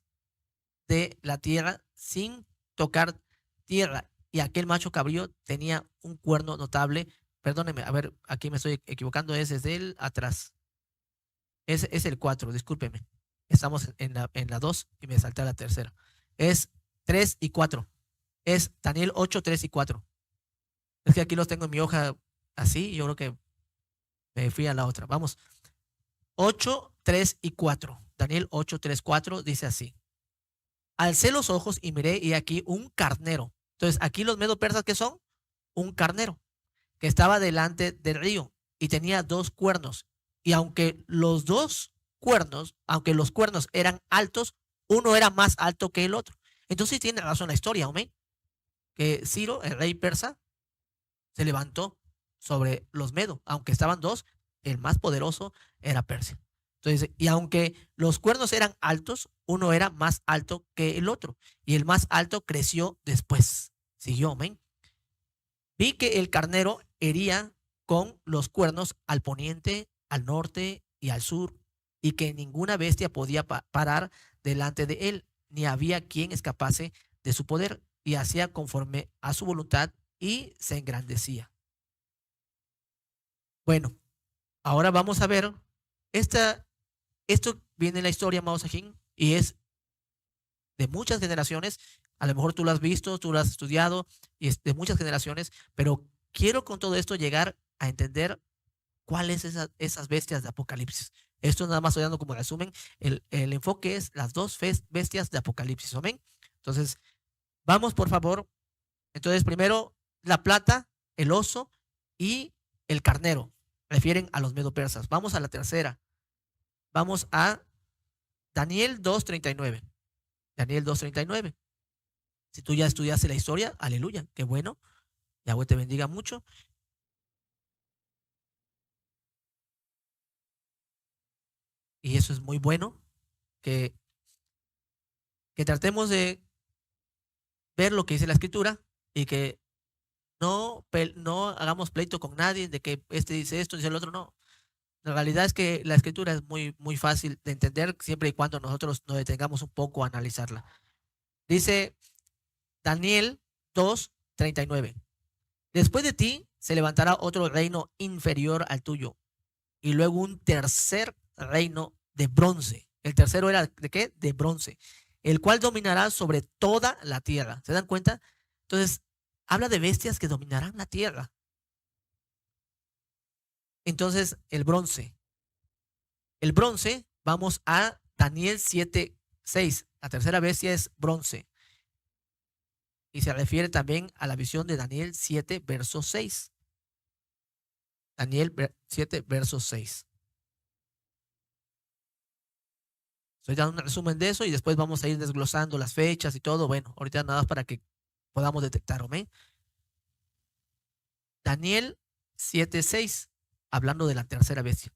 Speaker 1: de la tierra sin tocar tierra. Y aquel macho cabrío tenía un cuerno notable. Perdónenme, a ver, aquí me estoy equivocando, es desde el atrás. Es el 4, discúlpeme. Estamos en la 2 y me salté a la tercera. Es 3 y 4. Es Daniel 8, 3 y 4. Es que aquí los tengo en mi hoja así y yo creo que me fui a la otra. Vamos. 8, 3 y 4. Daniel 8, 3, 4 dice así. Alcé los ojos y miré y aquí un carnero. Entonces aquí los medo persas, ¿qué son? Un carnero que estaba delante del río y tenía 2 cuernos. Y aunque los cuernos eran altos, uno era más alto que el otro. Entonces tiene razón la historia, amén. Que Ciro, el rey persa, se levantó sobre los medos. Aunque estaban 2, el más poderoso era Persia. Entonces, y aunque los cuernos eran altos, uno era más alto que el otro. Y el más alto creció después. Siguió, amén. Vi que el carnero hería con los cuernos al poniente, al norte y al sur, y que ninguna bestia podía parar delante de él, ni había quien escapase de su poder, y hacía conforme a su voluntad y se engrandecía. Bueno, ahora vamos a ver, esto viene en la historia, amados ajín, y es de muchas generaciones. A lo mejor tú lo has visto, tú lo has estudiado, y es de muchas generaciones, pero quiero con todo esto llegar a entender cuáles esas bestias de Apocalipsis. Esto nada más estoy dando como resumen. El enfoque es las 2 bestias de Apocalipsis. ¿Amén? Entonces, vamos por favor. Entonces, primero, la plata, el oso y el carnero. Refieren a los medo-persas. Vamos a la tercera. Vamos a Daniel 2:39. Daniel 2:39. Si tú ya estudiaste la historia, aleluya, qué bueno. Yahweh te bendiga mucho. Y eso es muy bueno, que tratemos de ver lo que dice la escritura y que no hagamos pleito con nadie de que este dice esto, dice el otro, no. La realidad es que la escritura es muy, muy fácil de entender siempre y cuando nosotros nos detengamos un poco a analizarla. Dice Daniel 2:39. Después de ti se levantará otro reino inferior al tuyo y luego un tercer reino de bronce. El tercero era ¿de qué? De bronce, el cual dominará sobre toda la tierra. ¿Se dan cuenta? Entonces, habla de bestias que dominarán la tierra. Entonces, el bronce, vamos a Daniel 7:6. La tercera bestia es bronce. Y se refiere también a la visión de Daniel 7, verso 6. Daniel 7, verso 6. Estoy dando un resumen de eso y después vamos a ir desglosando las fechas y todo. Bueno, ahorita nada más para que podamos detectar, ¿amén? Daniel 7:6, hablando de la tercera bestia.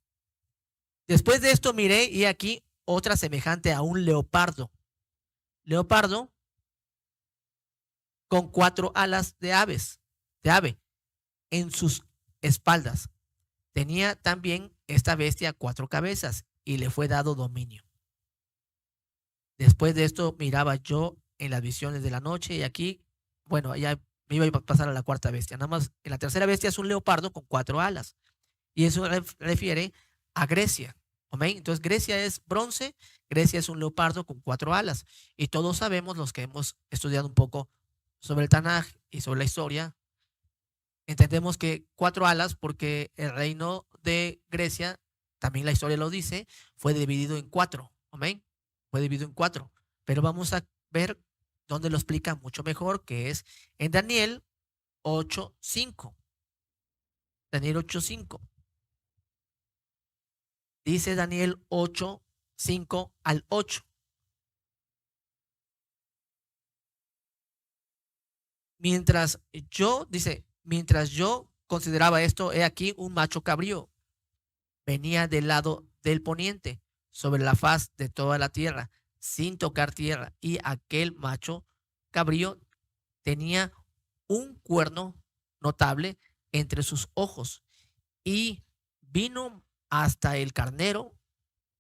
Speaker 1: Después de esto miré y aquí otra semejante a un leopardo. Leopardo con 4 alas de ave en sus espaldas. Tenía también esta bestia 4 cabezas y le fue dado dominio. Después de esto miraba yo en las visiones de la noche y aquí, bueno, ya me iba a pasar a la cuarta bestia. Nada más, en la tercera bestia es un leopardo con 4 alas. Y eso refiere a Grecia. ¿Amén? Entonces Grecia es bronce, Grecia es un leopardo con 4 alas. Y todos sabemos, los que hemos estudiado un poco sobre el Tanaj y sobre la historia, Entendemos que 4 alas porque el reino de Grecia, también la historia lo dice, fue dividido en 4. Amén. Fue dividido en 4. Pero vamos a ver dónde lo explica mucho mejor, que es en Daniel 8:5. Daniel 8:5. Dice Daniel 8:5 al 8. Mientras yo consideraba esto, he aquí un macho cabrío venía del lado del poniente, sobre la faz de toda la tierra, sin tocar tierra, y aquel macho cabrío tenía un cuerno notable entre sus ojos, y vino hasta el carnero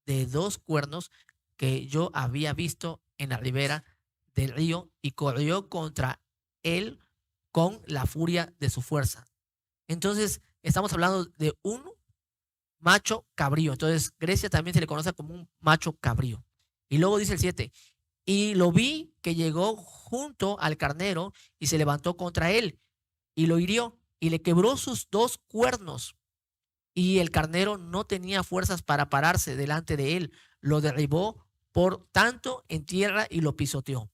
Speaker 1: de 2 cuernos que yo había visto en la ribera del río, y corrió contra él con la furia de su fuerza. Entonces, estamos hablando de un macho cabrío. Entonces, Grecia también se le conoce como un macho cabrío. Y luego dice el 7, y lo vi que llegó junto al carnero y se levantó contra él y lo hirió y le quebró sus 2 cuernos. Y el carnero no tenía fuerzas para pararse delante de él. Lo derribó por tanto en tierra y lo pisoteó.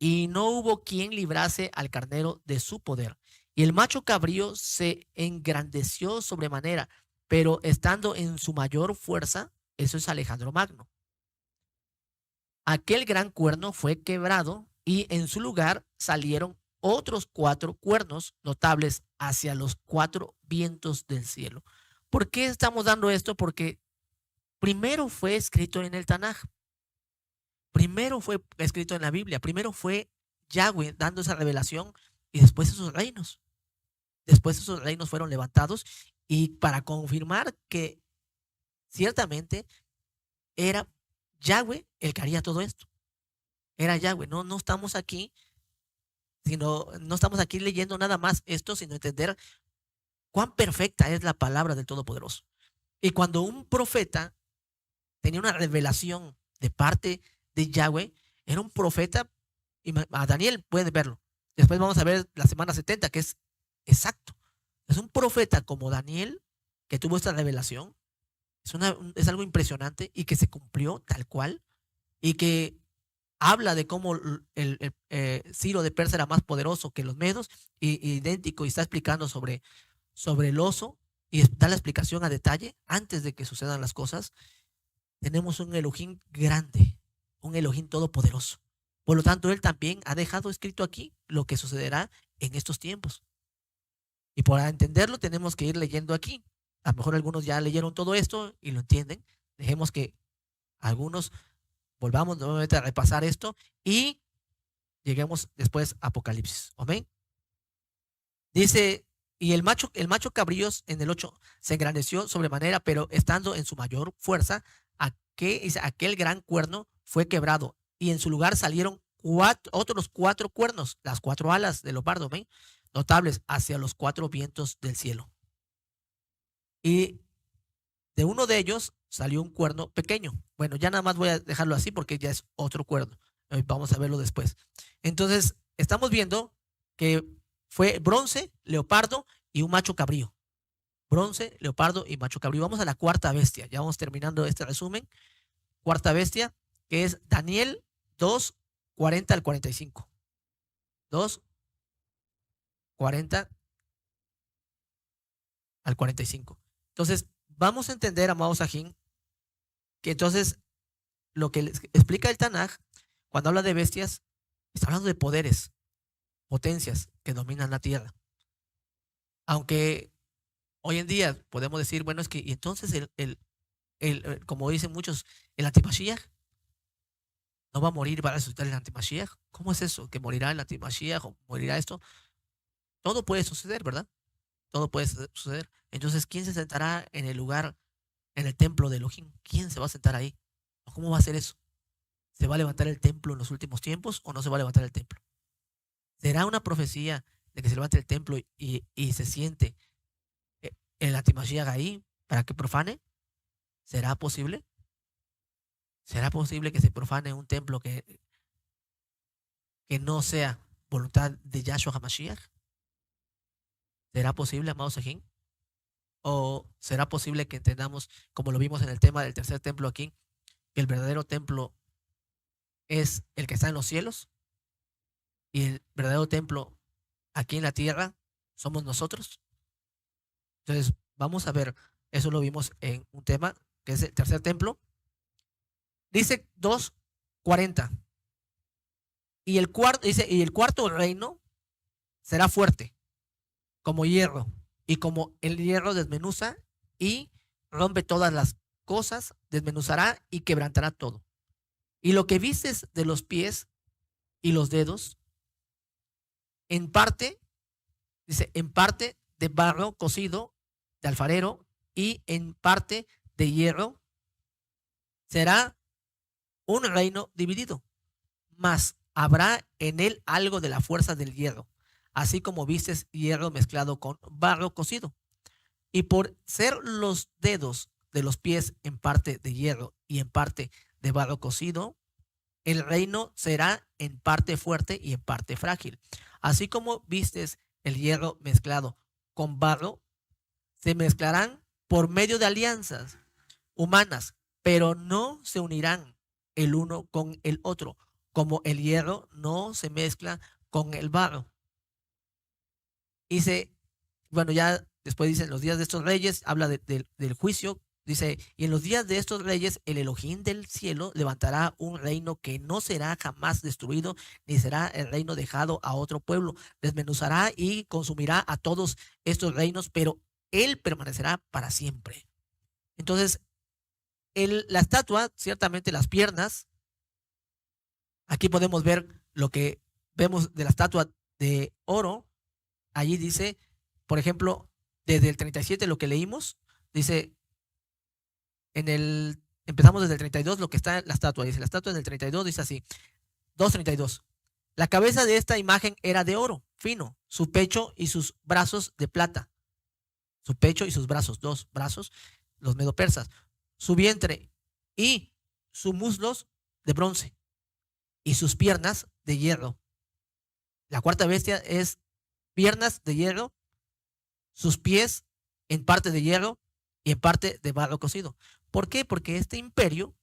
Speaker 1: Y no hubo quien librase al carnero de su poder. Y el macho cabrío se engrandeció sobremanera, pero estando en su mayor fuerza, eso es Alejandro Magno. Aquel gran cuerno fue quebrado y en su lugar salieron otros 4 cuernos notables hacia los 4 vientos del cielo. ¿Por qué estamos dando esto? Porque primero fue escrito en el Tanaj, primero fue escrito en la Biblia, primero fue Yahweh dando esa revelación y después esos reinos. Después esos reinos fueron levantados y para confirmar que ciertamente era Yahweh el que haría todo esto. Era Yahweh. No estamos aquí, no estamos aquí leyendo nada más esto, sino entender cuán perfecta es la palabra del Todopoderoso. Y cuando un profeta tenía una revelación de parte de Yahweh, era un profeta, y a Daniel pueden verlo. Después vamos a ver la semana 70, que es exacto. Es un profeta como Daniel que tuvo esta revelación. Es algo impresionante y que se cumplió tal cual y que habla de cómo Ciro de Persia era más poderoso que los medos, idéntico, y está explicando sobre el oso y da la explicación a detalle antes de que sucedan las cosas. Tenemos un Elohim grande, un Elohim todopoderoso. Por lo tanto, él también ha dejado escrito aquí lo que sucederá en estos tiempos. Y para entenderlo tenemos que ir leyendo aquí. A lo mejor algunos ya leyeron todo esto y lo entienden. Dejemos que algunos volvamos nuevamente a repasar esto y lleguemos después a Apocalipsis. Amén. Dice, y el macho cabríos en el 8 se engrandeció sobremanera, pero estando en su mayor fuerza, aquel gran cuerno fue quebrado y en su lugar salieron otros 4 cuernos, las 4 alas del leopardo, ¿ven? Notables hacia los 4 vientos del cielo. Y de uno de ellos salió un cuerno pequeño. Bueno, ya nada más voy a dejarlo así porque ya es otro cuerno. Vamos a verlo después. Entonces, estamos viendo que fue bronce, leopardo y un macho cabrío. Bronce, leopardo y macho cabrío. Vamos a la 4ª bestia. Ya vamos terminando este resumen. 4ª bestia, que es Daniel 2:40 al 45. 2:40 al 45. Entonces, vamos a entender, amados Sajín, que entonces lo que les explica el Tanaj, cuando habla de bestias, está hablando de poderes, potencias que dominan la tierra. Aunque hoy en día podemos decir, bueno, es que y entonces como dicen muchos, el antimashiach no va a morir para resucitar el antimashiach. ¿Cómo es eso? ¿Que morirá el antimashiach o morirá esto? Todo puede suceder, ¿verdad? Todo puede suceder. Entonces, ¿quién se sentará en el lugar, en el templo de Elohim? ¿Quién se va a sentar ahí? ¿Cómo va a ser eso? ¿Se va a levantar el templo en los últimos tiempos o no se va a levantar el templo? ¿Será una profecía de que se levante el templo y se siente el antimashiach ahí para que profane? ¿Será posible? ¿Será posible que se profane un templo que no sea voluntad de Yahshua HaMashiach? ¿Será posible, amados Sajín? ¿O será posible que entendamos, como lo vimos en el tema del tercer templo aquí, que el verdadero templo es el que está en los cielos y el verdadero templo aquí en la tierra somos nosotros? Entonces, vamos a ver, eso lo vimos en un tema que es el tercer templo. Dice 2:40. Y el cuarto reino será fuerte, como hierro, y como el hierro desmenuza y rompe todas las cosas, desmenuzará y quebrantará todo. Y lo que vistes de los pies y los dedos, en parte, dice, en parte de barro cocido de alfarero y en parte de hierro, será un reino dividido, mas habrá en él algo de la fuerza del hierro, así como vistes hierro mezclado con barro cocido. Y por ser los dedos de los pies en parte de hierro y en parte de barro cocido, el reino será en parte fuerte y en parte frágil. Así como vistes el hierro mezclado con barro, se mezclarán por medio de alianzas humanas, pero no se unirán el uno con el otro, como el hierro no se mezcla con el barro. Dice, bueno, ya después dice, en los días de estos reyes, habla del juicio, dice, y en los días de estos reyes, el Elohim del cielo levantará un reino que no será jamás destruido, ni será el reino dejado a otro pueblo. Desmenuzará y consumirá a todos estos reinos, pero él permanecerá para siempre. Entonces, la estatua, ciertamente las piernas, aquí podemos ver lo que vemos de la estatua de oro. Allí dice, por ejemplo, desde el 37 lo que leímos, dice, empezamos desde el 32, lo que está en la estatua, dice, la estatua del 32 dice así, 2:32. La cabeza de esta imagen era de oro, fino, su pecho y sus brazos de plata. Su pecho y sus brazos, 2 brazos, los medopersas. Su vientre y sus muslos de bronce y sus piernas de hierro. La cuarta bestia es piernas de hierro, sus pies en parte de hierro y en parte de barro cocido. ¿Por qué? Porque este imperio,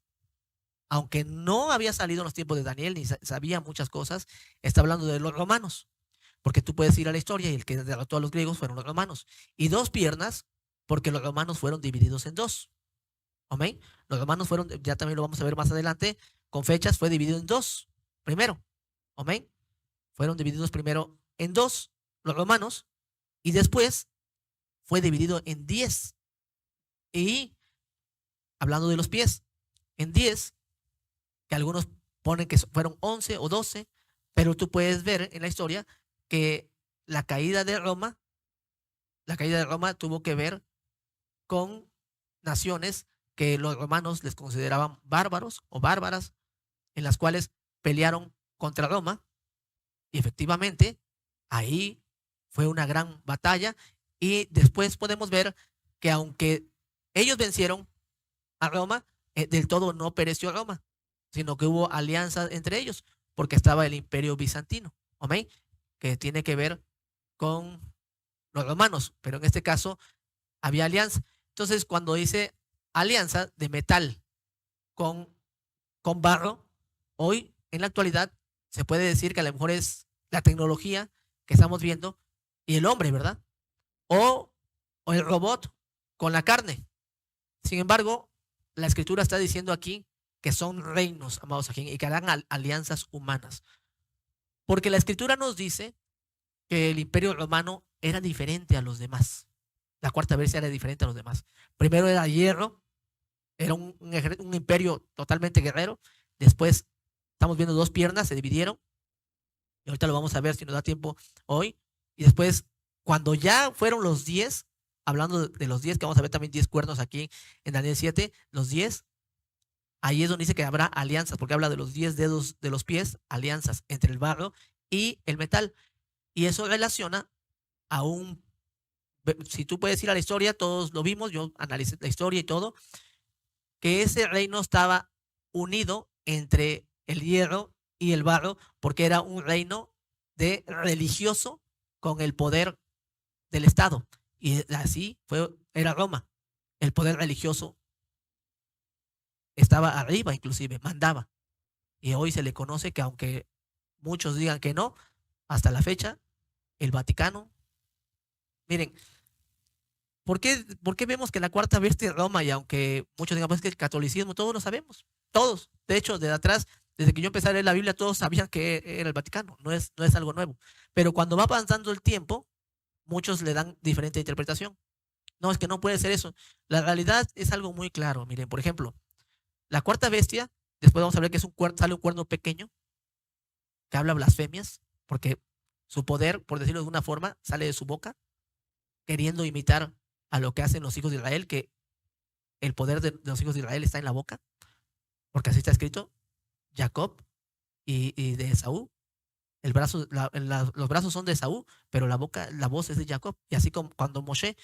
Speaker 1: aunque no había salido en los tiempos de Daniel ni sabía muchas cosas, está hablando de los romanos. Porque tú puedes ir a la historia y el que derrotó a los griegos fueron los romanos. Y 2 piernas, porque los romanos fueron divididos en 2. ¿Amén? Los romanos fueron, ya también lo vamos a ver más adelante, con fechas, fue dividido en 2. Primero. ¿Amén? Fueron divididos primero en 2 los romanos y después fue dividido en 10. Y hablando de los pies, en 10, que algunos ponen que fueron 11 o 12, pero tú puedes ver en la historia que la caída de Roma tuvo que ver con naciones que los romanos les consideraban bárbaros o bárbaras, en las cuales pelearon contra Roma, y efectivamente ahí fue una gran batalla, y después podemos ver que aunque ellos vencieron a Roma, del todo no pereció Roma, sino que hubo alianzas entre ellos, porque estaba el imperio bizantino, ¿amén? Que tiene que ver con los romanos, pero en este caso había alianza. Entonces, cuando dice alianza de metal con barro, hoy en la actualidad se puede decir que a lo mejor es la tecnología que estamos viendo y el hombre, ¿verdad? O el robot con la carne. Sin embargo, la escritura está diciendo aquí que son reinos, amados aquí, y que harán alianzas humanas. Porque la escritura nos dice que el imperio romano era diferente a los demás. La cuarta bestia era diferente a los demás. Primero era hierro, era un imperio totalmente guerrero. Después estamos viendo 2 piernas, se dividieron. Y ahorita lo vamos a ver si nos da tiempo hoy. Y después, cuando ya fueron los 10, hablando de los 10, que vamos a ver también 10 cuernos aquí en Daniel 7, los 10, ahí es donde dice que habrá alianzas, porque habla de los 10 dedos de los pies, alianzas entre el barro y el metal. Y eso relaciona a si tú puedes ir a la historia, todos lo vimos, yo analicé la historia y todo, que ese reino estaba unido entre el hierro y el barro, porque era un reino de religioso con el poder del Estado. Y así era Roma. El poder religioso estaba arriba, inclusive, mandaba. Y hoy se le conoce que, aunque muchos digan que no, hasta la fecha, el Vaticano. Miren, ¿por qué vemos que la cuarta bestia es Roma? Y aunque muchos digan pues, que el catolicismo, todos lo sabemos, todos. De hecho, desde atrás, desde que yo empecé a leer la Biblia, todos sabían que era el Vaticano, no es algo nuevo. Pero cuando va avanzando el tiempo, muchos le dan diferente interpretación. No, es que no puede ser eso. La realidad es algo muy claro. Miren, por ejemplo, la cuarta bestia, después vamos a ver que sale un cuerno pequeño que habla blasfemias, porque su poder, por decirlo de alguna forma, sale de su boca, queriendo imitar a lo que hacen los hijos de Israel, que el poder de los hijos de Israel está en la boca, porque así está escrito, Jacob y de Esaú, los brazos son de Esaú, pero la voz es de Jacob. Y así como cuando Moshe,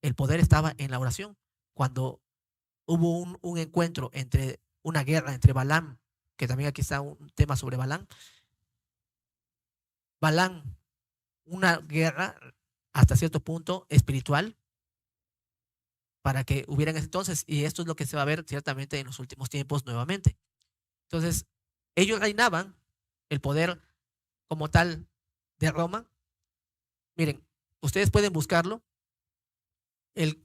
Speaker 1: el poder estaba en la oración. Cuando hubo un encuentro una guerra entre Balaam, que también aquí está un tema sobre Balaam, una guerra hasta cierto punto espiritual, para que hubiera en ese entonces, y esto es lo que se va a ver ciertamente en los últimos tiempos nuevamente. Entonces, ellos reinaban, el poder como tal de Roma. Miren, ustedes pueden buscarlo, el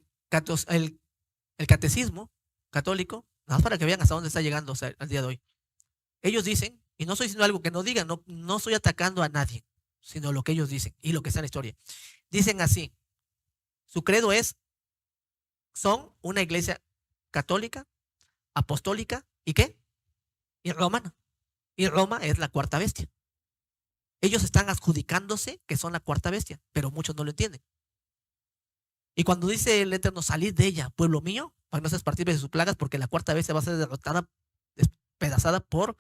Speaker 1: catecismo católico, nada más para que vean hasta dónde está llegando, o sea, al día de hoy. Ellos dicen, y no estoy diciendo algo que no digan, no estoy atacando a nadie, sino lo que ellos dicen y lo que está en la historia. Dicen así, su credo son una iglesia católica, apostólica, ¿y qué? Y romana. Y Roma es la cuarta bestia. Ellos están adjudicándose que son la cuarta bestia, pero muchos no lo entienden. Y cuando dice el Eterno, salid de ella, pueblo mío, para que no seas partícipe de sus plagas, porque la cuarta bestia va a ser derrotada, despedazada por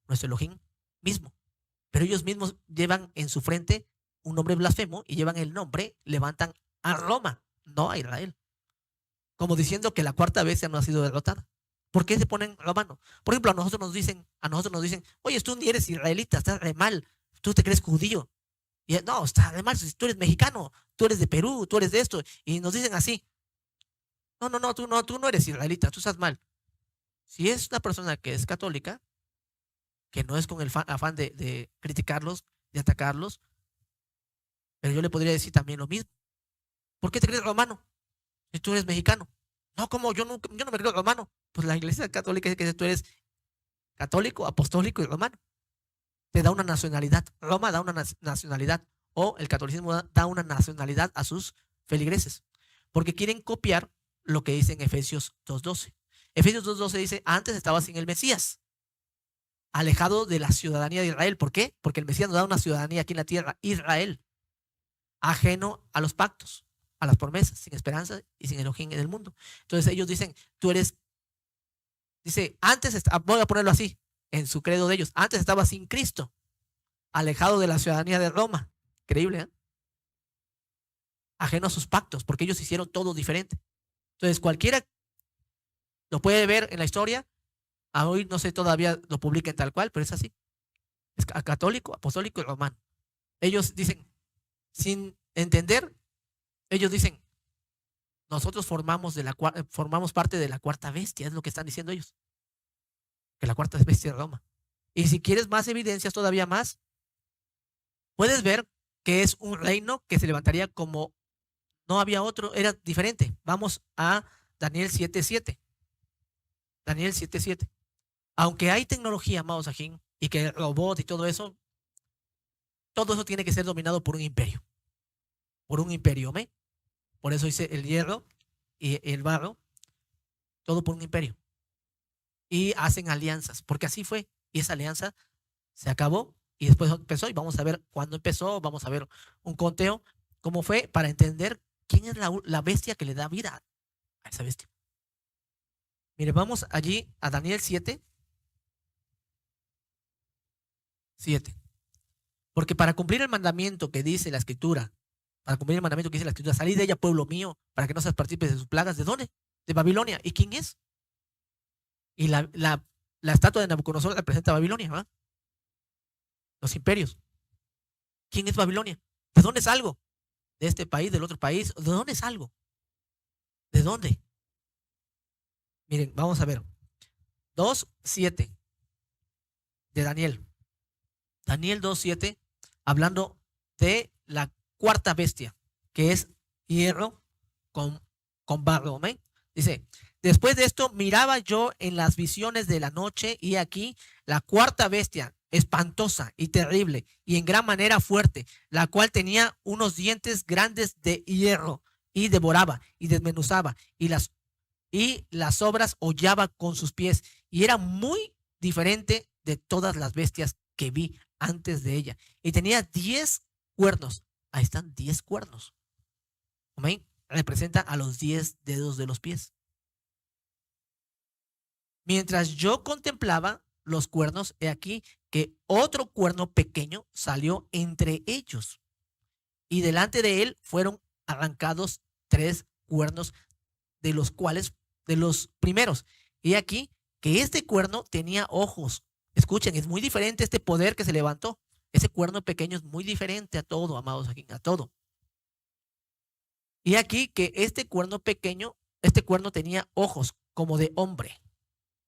Speaker 1: nuestro Elohim mismo. Pero ellos mismos llevan en su frente un nombre blasfemo y llevan el nombre, levantan a Roma, no a Israel. Como diciendo que la cuarta bestia no ha sido derrotada. ¿Por qué se ponen romano? Por ejemplo, a nosotros nos dicen, oye, tú ni eres israelita, estás re mal, tú te crees judío. Y no, está re mal, si tú eres mexicano, tú eres de Perú, tú eres de esto. Y nos dicen así, no, tú no eres israelita, tú estás mal. Si es una persona que es católica, que no es con el afán de criticarlos, de atacarlos, pero yo le podría decir también lo mismo. ¿Por qué te crees romano si tú eres mexicano? No, como yo no me creo romano. Pues la iglesia católica dice que tú eres católico, apostólico y romano. Te da una nacionalidad. Roma da una nacionalidad, o el catolicismo da una nacionalidad a sus feligreses, porque quieren copiar lo que dice en Efesios 2:12. Efesios 2:12 dice, antes estaba sin el Mesías, alejado de la ciudadanía de Israel. ¿Por qué? Porque el Mesías nos da una ciudadanía aquí en la tierra, Israel, ajeno a los pactos, a las promesas, sin esperanza y sin Elohim en el mundo. Entonces ellos dicen, antes, voy a ponerlo así, en su credo de ellos, antes estaba sin Cristo, alejado de la ciudadanía de Roma. Increíble, ¿eh? Ajeno a sus pactos, porque ellos hicieron todo diferente. Entonces cualquiera lo puede ver en la historia. A hoy no sé todavía lo publiquen tal cual, pero es así. Es católico, apostólico y romano. Ellos dicen, sin entender, ellos dicen, nosotros formamos parte de la cuarta bestia, es lo que están diciendo ellos. Que la cuarta bestia es Roma. Y si quieres más evidencias, todavía más, puedes ver que es un reino que se levantaría como no había otro, era diferente. Vamos a Daniel 7:7. Daniel 7:7. Aunque hay tecnología, amados Ajín, y que el robot y todo eso tiene que ser dominado por un imperio. Por un imperio, ¿me? Por eso dice el hierro y el barro, todo por un imperio. Y hacen alianzas, porque así fue. Y esa alianza se acabó y después empezó. Y vamos a ver cuándo empezó, vamos a ver un conteo, cómo fue, para entender quién es la bestia que le da vida a esa bestia. Mire, vamos allí a Daniel 7. Porque para cumplir el mandamiento que dice la Escritura, salid de ella, pueblo mío, para que no seas partícipe de sus plagas. ¿De dónde? De Babilonia. ¿Y quién es? Y la estatua de Nabucodonosor representa a Babilonia, ¿verdad? Los imperios. ¿Quién es Babilonia? ¿De dónde salgo? de este país, del otro país. ¿De dónde salgo? ¿De dónde? Miren, vamos a ver. 2:7 de Daniel. Daniel 2:7, hablando de la cuarta bestia, que es hierro con barro. ¿Amén? Dice, después de esto miraba yo en las visiones de la noche y aquí la cuarta bestia, espantosa y terrible y en gran manera fuerte, la cual tenía unos dientes grandes de hierro y devoraba y desmenuzaba y las obras hollaba con sus pies y era muy diferente de todas las bestias que vi antes de ella y tenía 10 cuernos. Ahí están 10 cuernos. Amén. Representa a los 10 dedos de los pies. Mientras yo contemplaba los cuernos, he aquí que otro cuerno pequeño salió entre ellos y delante de él fueron arrancados 3 cuernos de los cuales, de los primeros. Y aquí que este cuerno tenía ojos. Escuchen, es muy diferente este poder que se levantó. Ese cuerno pequeño es muy diferente a todo, amados, aquí, a todo. Y aquí que este cuerno pequeño, este cuerno tenía ojos como de hombre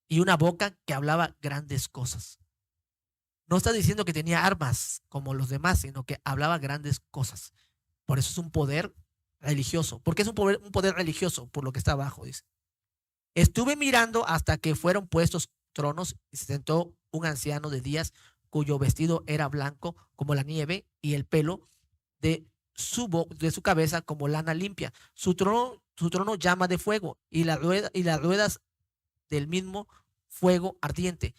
Speaker 1: y una boca que hablaba grandes cosas. No está diciendo que tenía armas como los demás, sino que hablaba grandes cosas. Por eso es un poder religioso. ¿Por qué es un poder religioso? Por lo que está abajo, dice. Estuve mirando hasta que fueron puestos tronos y se sentó un anciano de días cuyo vestido era blanco como la nieve y el pelo de su cabeza como lana limpia. Su trono llama de fuego y las ruedas del mismo fuego ardiente.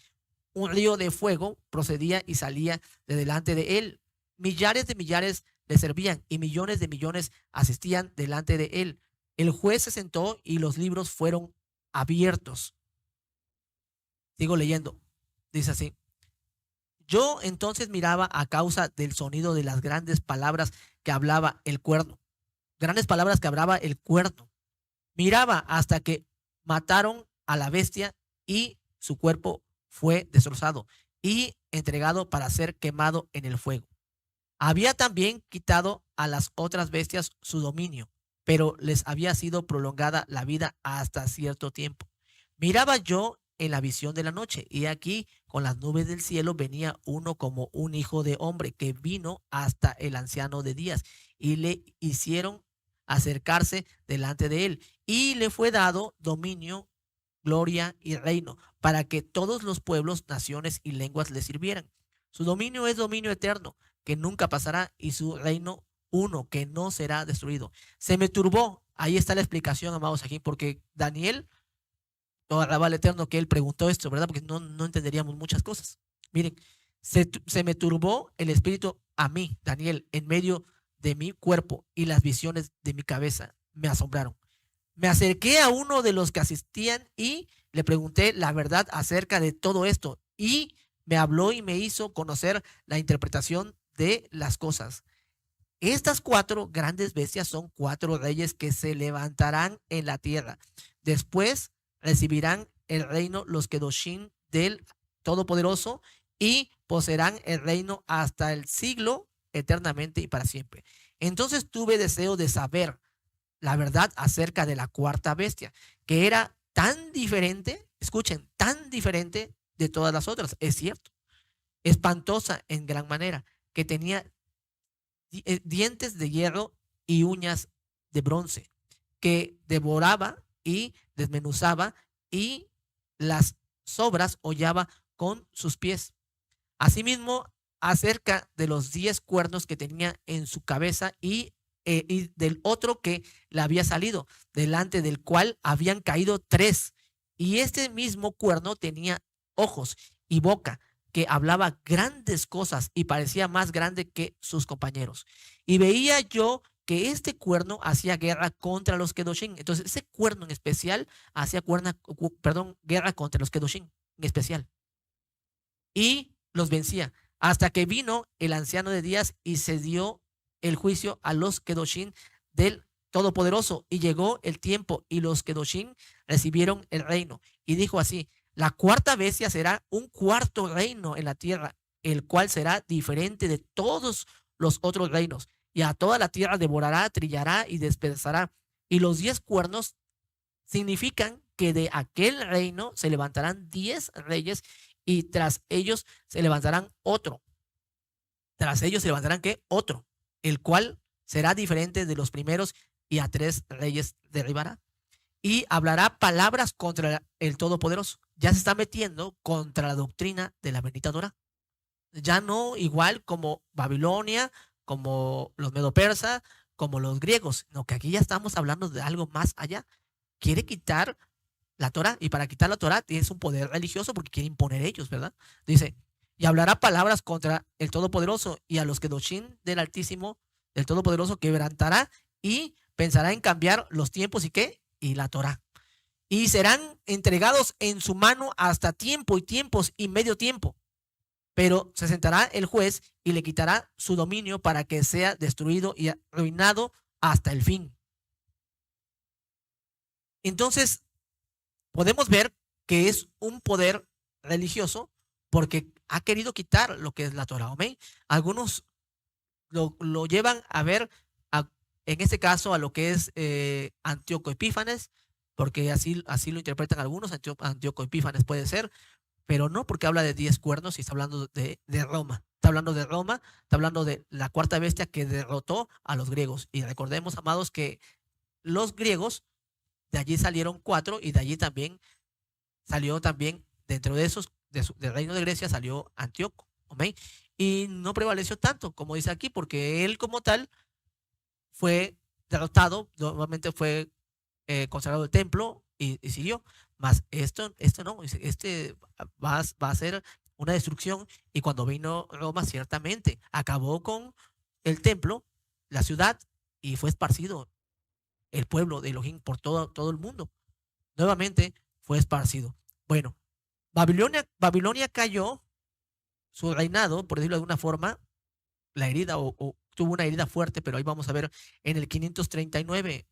Speaker 1: Un río de fuego procedía y salía de delante de él. Millares de millares le servían y millones de millones asistían delante de él. El juez se sentó y los libros fueron abiertos. Sigo leyendo. Dice así. Yo entonces miraba a causa del sonido de las grandes palabras que hablaba el cuerno. Grandes palabras que hablaba el cuerno. Miraba hasta que mataron a la bestia y su cuerpo fue destrozado y entregado para ser quemado en el fuego. Había también quitado a las otras bestias su dominio, pero les había sido prolongada la vida hasta cierto tiempo. Miraba yo en la visión de la noche, y aquí con las nubes del cielo venía uno como un hijo de hombre que vino hasta el anciano de días y le hicieron acercarse delante de él y le fue dado dominio, gloria y reino para que todos los pueblos, naciones y lenguas le sirvieran. Su dominio es dominio eterno que nunca pasará y su reino uno que no será destruido. Se me turbó. Ahí está la explicación, amados, aquí, porque Daniel, todo alaba al Eterno que él preguntó esto, ¿verdad? Porque no entenderíamos muchas cosas. Miren, se me turbó el espíritu a mí, Daniel, en medio de mi cuerpo y las visiones de mi cabeza me asombraron. Me acerqué a uno de los que asistían y le pregunté la verdad acerca de todo esto y me habló y me hizo conocer la interpretación de las cosas. Estas 4 grandes bestias son 4 reyes que se levantarán en la tierra. Después recibirán el reino los Kedoshim del Todopoderoso y poseerán el reino hasta el siglo eternamente y para siempre. Entonces tuve deseo de saber la verdad acerca de la cuarta bestia, que era tan diferente, escuchen, tan diferente de todas las otras, es cierto, espantosa en gran manera, que tenía dientes de hierro y uñas de bronce, que devoraba y desmenuzaba y las sobras hollaba con sus pies. Asimismo, acerca de los 10 cuernos que tenía en su cabeza y del otro que le había salido, delante del cual habían caído 3. Y este mismo cuerno tenía ojos y boca, que hablaba grandes cosas y parecía más grande que sus compañeros. Y veía yo que este cuerno hacía guerra contra los Kedoshim. Entonces, ese cuerno en especial hacía guerra contra los Kedoshim en especial. Y los vencía, hasta que vino el anciano de días y se dio el juicio a los Kedoshim del Todopoderoso. Y llegó el tiempo y los Kedoshim recibieron el reino. Y dijo así: la cuarta bestia será un cuarto reino en la tierra, el cual será diferente de todos los otros reinos. y a toda la tierra devorará, trillará y despedazará. Y los 10 cuernos significan que de aquel reino se levantarán 10 reyes y tras ellos se levantarán otro. Tras ellos se levantarán ¿qué? Otro, el cual será diferente de los primeros y a 3 reyes derribará. Y hablará palabras contra el Todopoderoso. Ya se está metiendo contra la doctrina de la bendita Torah. Ya no igual como Babilonia, como los medo-persas, como los griegos, no, que aquí ya estamos hablando de algo más allá. Quiere quitar la Torah, y para quitar la Torah tienes un poder religioso porque quiere imponer ellos, ¿verdad? Dice, y hablará palabras contra el Todopoderoso, y a los Kedoshim del Altísimo, del Todopoderoso, quebrantará y pensará en cambiar los tiempos y qué, y la Torah. Y serán entregados en su mano hasta tiempo y tiempos y medio tiempo. Pero se sentará el juez y le quitará su dominio para que sea destruido y arruinado hasta el fin. Entonces, podemos ver que es un poder religioso porque ha querido quitar lo que es la Torah. ¿Okay? Algunos lo llevan a ver, en este caso, a lo que es Antíoco Epífanes, porque así lo interpretan algunos. Antíoco Epífanes puede ser, pero no, porque habla de 10 cuernos y está hablando de Roma. Está hablando de Roma, está hablando de la cuarta bestia que derrotó a los griegos. Y recordemos, amados, que los griegos, de allí salieron 4 y de allí también salió también, dentro de esos, del reino de Grecia, salió Antíoco. ¿Okay? Y no prevaleció tanto, como dice aquí, porque él como tal fue derrotado, nuevamente fue consagrado el templo y siguió. Mas esto no, va a ser una destrucción. Y cuando vino Roma, ciertamente acabó con el templo, la ciudad, y fue esparcido el pueblo de Elohim por todo el mundo. Nuevamente fue esparcido. Bueno, Babilonia cayó, su reinado, por decirlo de alguna forma, la herida o tuvo una herida fuerte, pero ahí vamos a ver en el 539.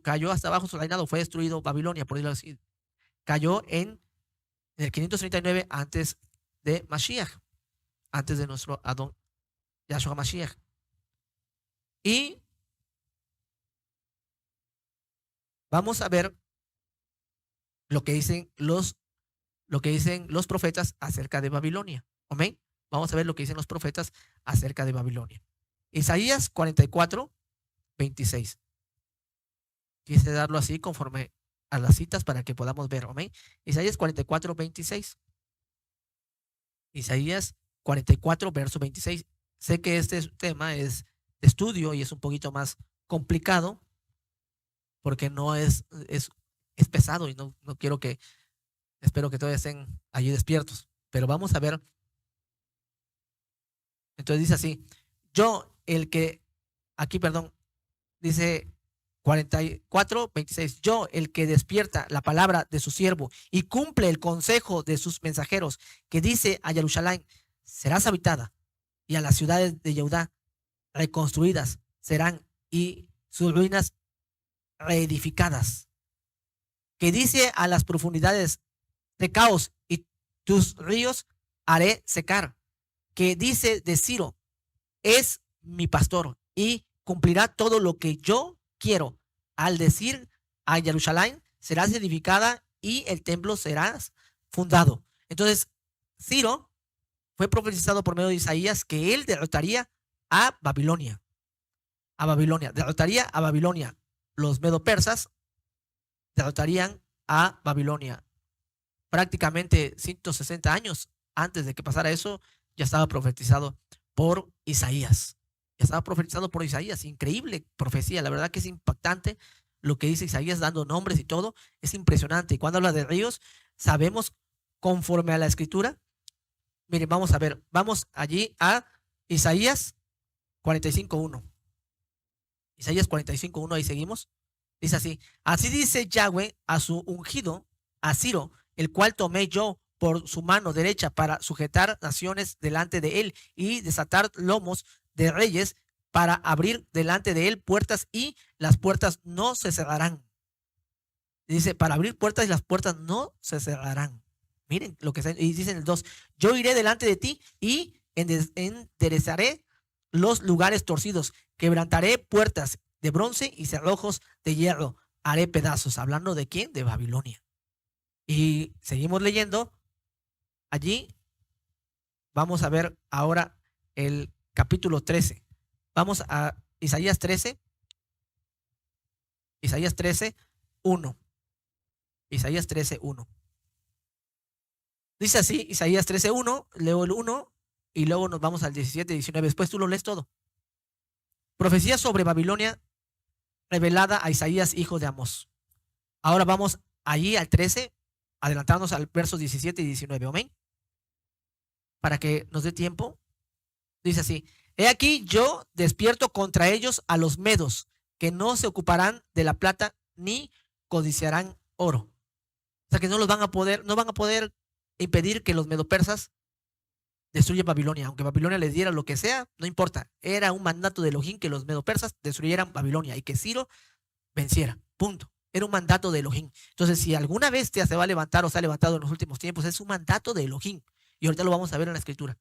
Speaker 1: Cayó hasta abajo su reinado, fue destruido Babilonia, por decirlo así. Cayó en el 539 antes de Mashiach, antes de nuestro Adón Yahshua Mashiach. Y vamos a ver lo que dicen los profetas acerca de Babilonia. ¿Okay? Vamos a ver lo que dicen los profetas acerca de Babilonia. Isaías 44, 26. Quise darlo así conforme a las citas para que podamos ver. ¿Okay? Isaías 44, 26. Isaías 44, verso 26. Sé que este tema es de estudio y es un poquito más complicado porque no es pesado y no quiero que, espero que todos estén allí despiertos. Pero vamos a ver. Entonces dice así, dice 44, 26, yo el que despierta la palabra de su siervo y cumple el consejo de sus mensajeros, que dice a Jerusalén, serás habitada, y a las ciudades de Judá reconstruidas serán, y sus ruinas reedificadas, que dice a las profundidades de caos, y tus ríos haré secar, que dice de Ciro, es mi pastor, y cumplirá todo lo que yo quiero. Al decir a Jerusalén, serás edificada y el templo serás fundado. Entonces, Ciro fue profetizado por medio de Isaías que él derrotaría a Babilonia. Derrotaría a Babilonia. Los medo-persas derrotarían a Babilonia. Prácticamente 160 años antes de que pasara eso, ya estaba profetizado por Isaías. Increíble profecía. La verdad que es impactante lo que dice Isaías, dando nombres y todo. Es impresionante. Y cuando habla de ríos, sabemos conforme a la escritura. Miren, vamos a ver. Vamos allí a Isaías 45:1. Isaías 45:1, ahí seguimos. Dice así, así dice Yahweh a su ungido, a Ciro, el cual tomé yo por su mano derecha para sujetar naciones delante de él y desatar lomos de reyes, para abrir delante de él puertas y las puertas no se cerrarán. Dice, para abrir puertas y las puertas no se cerrarán. Miren lo que y dice en el 2, yo iré delante de ti y enderezaré los lugares torcidos, quebrantaré puertas de bronce y cerrojos de hierro, haré pedazos. ¿Hablando de quién? De Babilonia. Y seguimos leyendo. Allí vamos a ver ahora el capítulo 13. Vamos a Isaías 13. Isaías 13, 1. Isaías 13, 1. Dice así, Isaías 13, 1, leo el 1 y luego nos vamos al 17 y 19. Después tú lo lees todo. Profecía sobre Babilonia revelada a Isaías, hijo de Amós. Ahora vamos allí al 13, adelantarnos al versos 17 y 19. Amén. Para que nos dé tiempo. Dice así, he aquí yo despierto contra ellos a los medos, que no se ocuparán de la plata ni codiciarán oro. O sea que no van a poder impedir que los medopersas destruyan Babilonia. Aunque Babilonia les diera lo que sea, no importa. Era un mandato de Elohim que los medopersas destruyeran Babilonia y que Ciro venciera. Punto. Era un mandato de Elohim. Entonces, si alguna bestia se va a levantar o se ha levantado en los últimos tiempos, es un mandato de Elohim. Y ahorita lo vamos a ver en la escritura.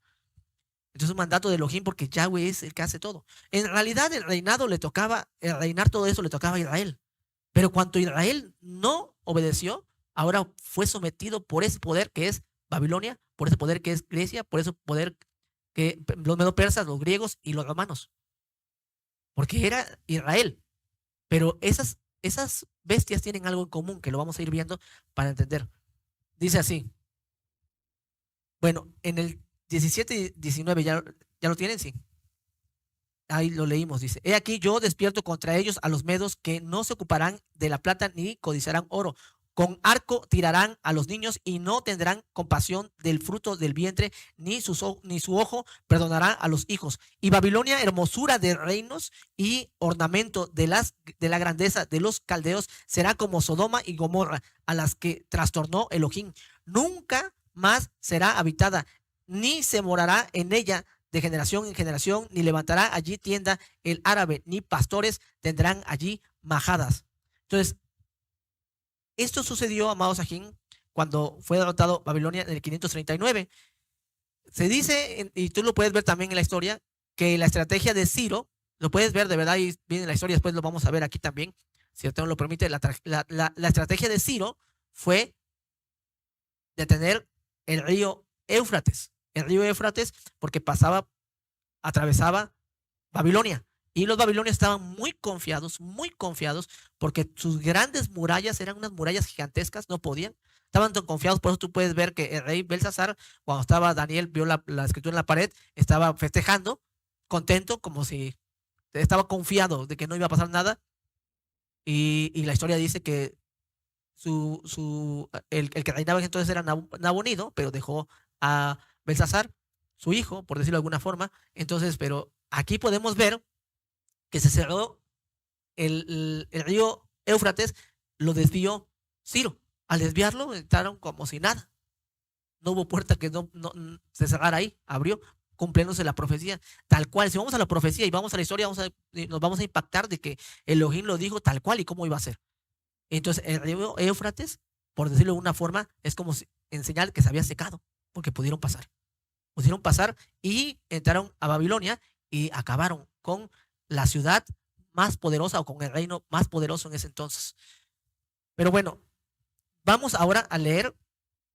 Speaker 1: Entonces, es un mandato de Elohim porque Yahweh es el que hace todo. En realidad, el reinar todo eso le tocaba a Israel. Pero cuando Israel no obedeció, ahora fue sometido por ese poder que es Babilonia, por ese poder que es Grecia, por ese poder que los medo-persas, los griegos y los romanos. Porque era Israel. Pero esas bestias tienen algo en común que lo vamos a ir viendo para entender. Dice así. Bueno, en el 17 y 19 ya lo tienen, sí. Ahí lo leímos, dice, he aquí yo despierto contra ellos a los medos que no se ocuparán de la plata ni codiciarán oro. Con arco tirarán a los niños y no tendrán compasión del fruto del vientre, ni su ojo perdonará a los hijos. Y Babilonia, hermosura de reinos y ornamento de la grandeza de los caldeos, será como Sodoma y Gomorra, a las que trastornó Elohim. Nunca más será habitada, ni se morará en ella de generación en generación, ni levantará allí tienda el árabe, ni pastores tendrán allí majadas. Entonces, esto sucedió, amados ajín, cuando fue derrotado Babilonia en el 539. Se dice, y tú lo puedes ver también en la historia, que la estrategia de Ciro, lo puedes ver de verdad y viene en la historia, después lo vamos a ver aquí también, si usted nos lo permite, la estrategia de Ciro fue detener el río Éufrates. El río Éufrates porque atravesaba Babilonia. Y los babilonios estaban muy confiados, porque sus grandes murallas eran unas murallas gigantescas, no podían. Estaban tan confiados, por eso tú puedes ver que el rey Belsasar, cuando estaba Daniel, vio la escritura en la pared, estaba festejando, contento, como si estaba confiado de que no iba a pasar nada. Y la historia dice que el que reinaba entonces era Nabonido, pero dejó a Belsasar, su hijo, por decirlo de alguna forma. Entonces, pero aquí podemos ver que se cerró el río Éufrates, lo desvió Ciro. Al desviarlo, entraron como si nada. No hubo puerta que no se cerrara ahí, abrió, cumpliéndose la profecía. Tal cual, si vamos a la profecía y vamos a la historia, nos vamos a impactar de que Elohim lo dijo tal cual y cómo iba a ser. Entonces, el río Éufrates, por decirlo de una forma, es como en señal que se había secado, porque pudieron pasar. Pudieron pasar y entraron a Babilonia y acabaron con la ciudad más poderosa o con el reino más poderoso en ese entonces. Pero bueno, vamos ahora a leer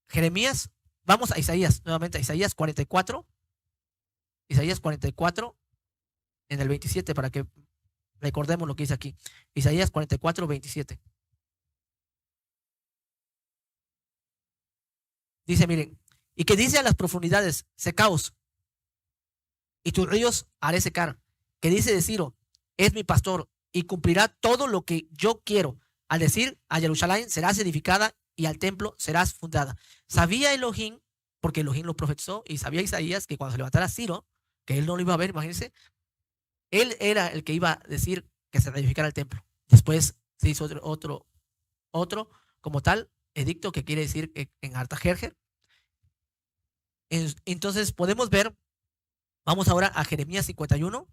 Speaker 1: Jeremías, vamos a Isaías, nuevamente a Isaías 44, Isaías 44 en el 27 para que recordemos lo que dice aquí. Isaías 44, 27. Dice, miren, y que dice a las profundidades, secaos, y tus ríos haré secar. Que dice de Ciro, es mi pastor, y cumplirá todo lo que yo quiero. Al decir, a Jerusalén serás edificada, y al templo serás fundada. Sabía Elohim, porque Elohim lo profetizó, y sabía Isaías que cuando se levantara Ciro, que él no lo iba a ver, imagínense, él era el que iba a decir que se reedificara el templo. Después se hizo otro como tal, edicto, que quiere decir en Artajerjer. Entonces podemos ver, vamos ahora a Jeremías 51.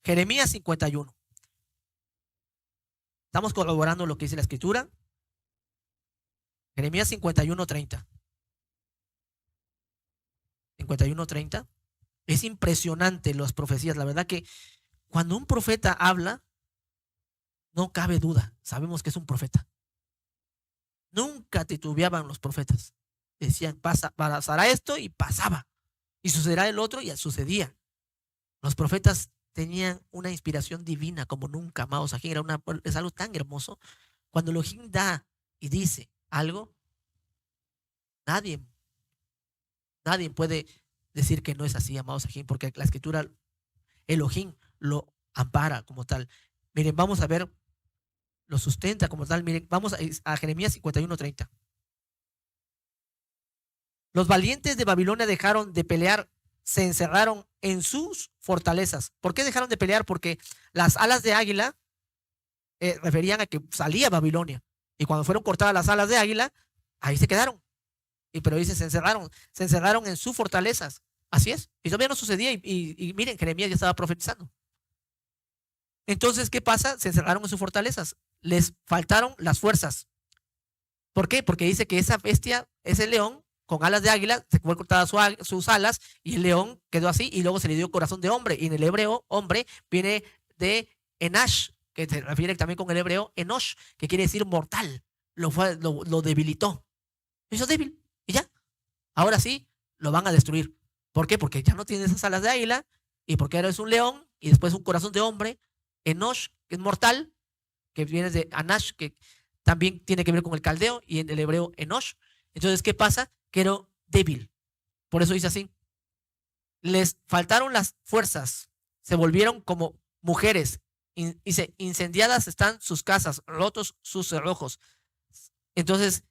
Speaker 1: Jeremías 51. Estamos corroborando lo que dice la escritura. Jeremías 51:30. 51:30. Es impresionante las profecías. La verdad que cuando un profeta habla, no cabe duda. Sabemos que es un profeta. Nunca titubeaban los profetas. Decían, pasará esto y pasaba. Y sucederá el otro y sucedía. Los profetas tenían una inspiración divina como nunca, amados. Aquí es algo tan hermoso. Cuando Elohim da y dice algo, nadie puede decir que no es así, amados aquí, porque la escritura, Elohim lo ampara como tal. Miren, vamos a ver, lo sustenta como tal. Miren, vamos a Jeremías 51:30. Los valientes de Babilonia dejaron de pelear, se encerraron en sus fortalezas. ¿Por qué dejaron de pelear? Porque las alas de águila referían a que salía Babilonia. Y cuando fueron cortadas las alas de águila, ahí se quedaron. Pero dice, se encerraron en sus fortalezas. Así es. Y todavía no sucedía. Y miren, Jeremías ya estaba profetizando. Entonces, ¿qué pasa? Se encerraron en sus fortalezas. Les faltaron las fuerzas. ¿Por qué? Porque dice que esa bestia, ese león, con alas de águila, se fue cortadas sus alas y el león quedó así y luego se le dio corazón de hombre. Y en el hebreo, hombre, viene de Enash, que se refiere también con el hebreo Enosh, que quiere decir mortal. Lo debilitó. Lo hizo débil y ya. Ahora sí, lo van a destruir. ¿Por qué? Porque ya no tiene esas alas de águila y porque ahora es un león y después un corazón de hombre. Enosh, que es mortal, que viene de Anash, que también tiene que ver con el caldeo y en el hebreo Enosh. Entonces, ¿qué pasa? Que era débil. Por eso dice así. Les faltaron las fuerzas, se volvieron como mujeres. Dice, incendiadas están sus casas, rotos sus cerrojos. Entonces,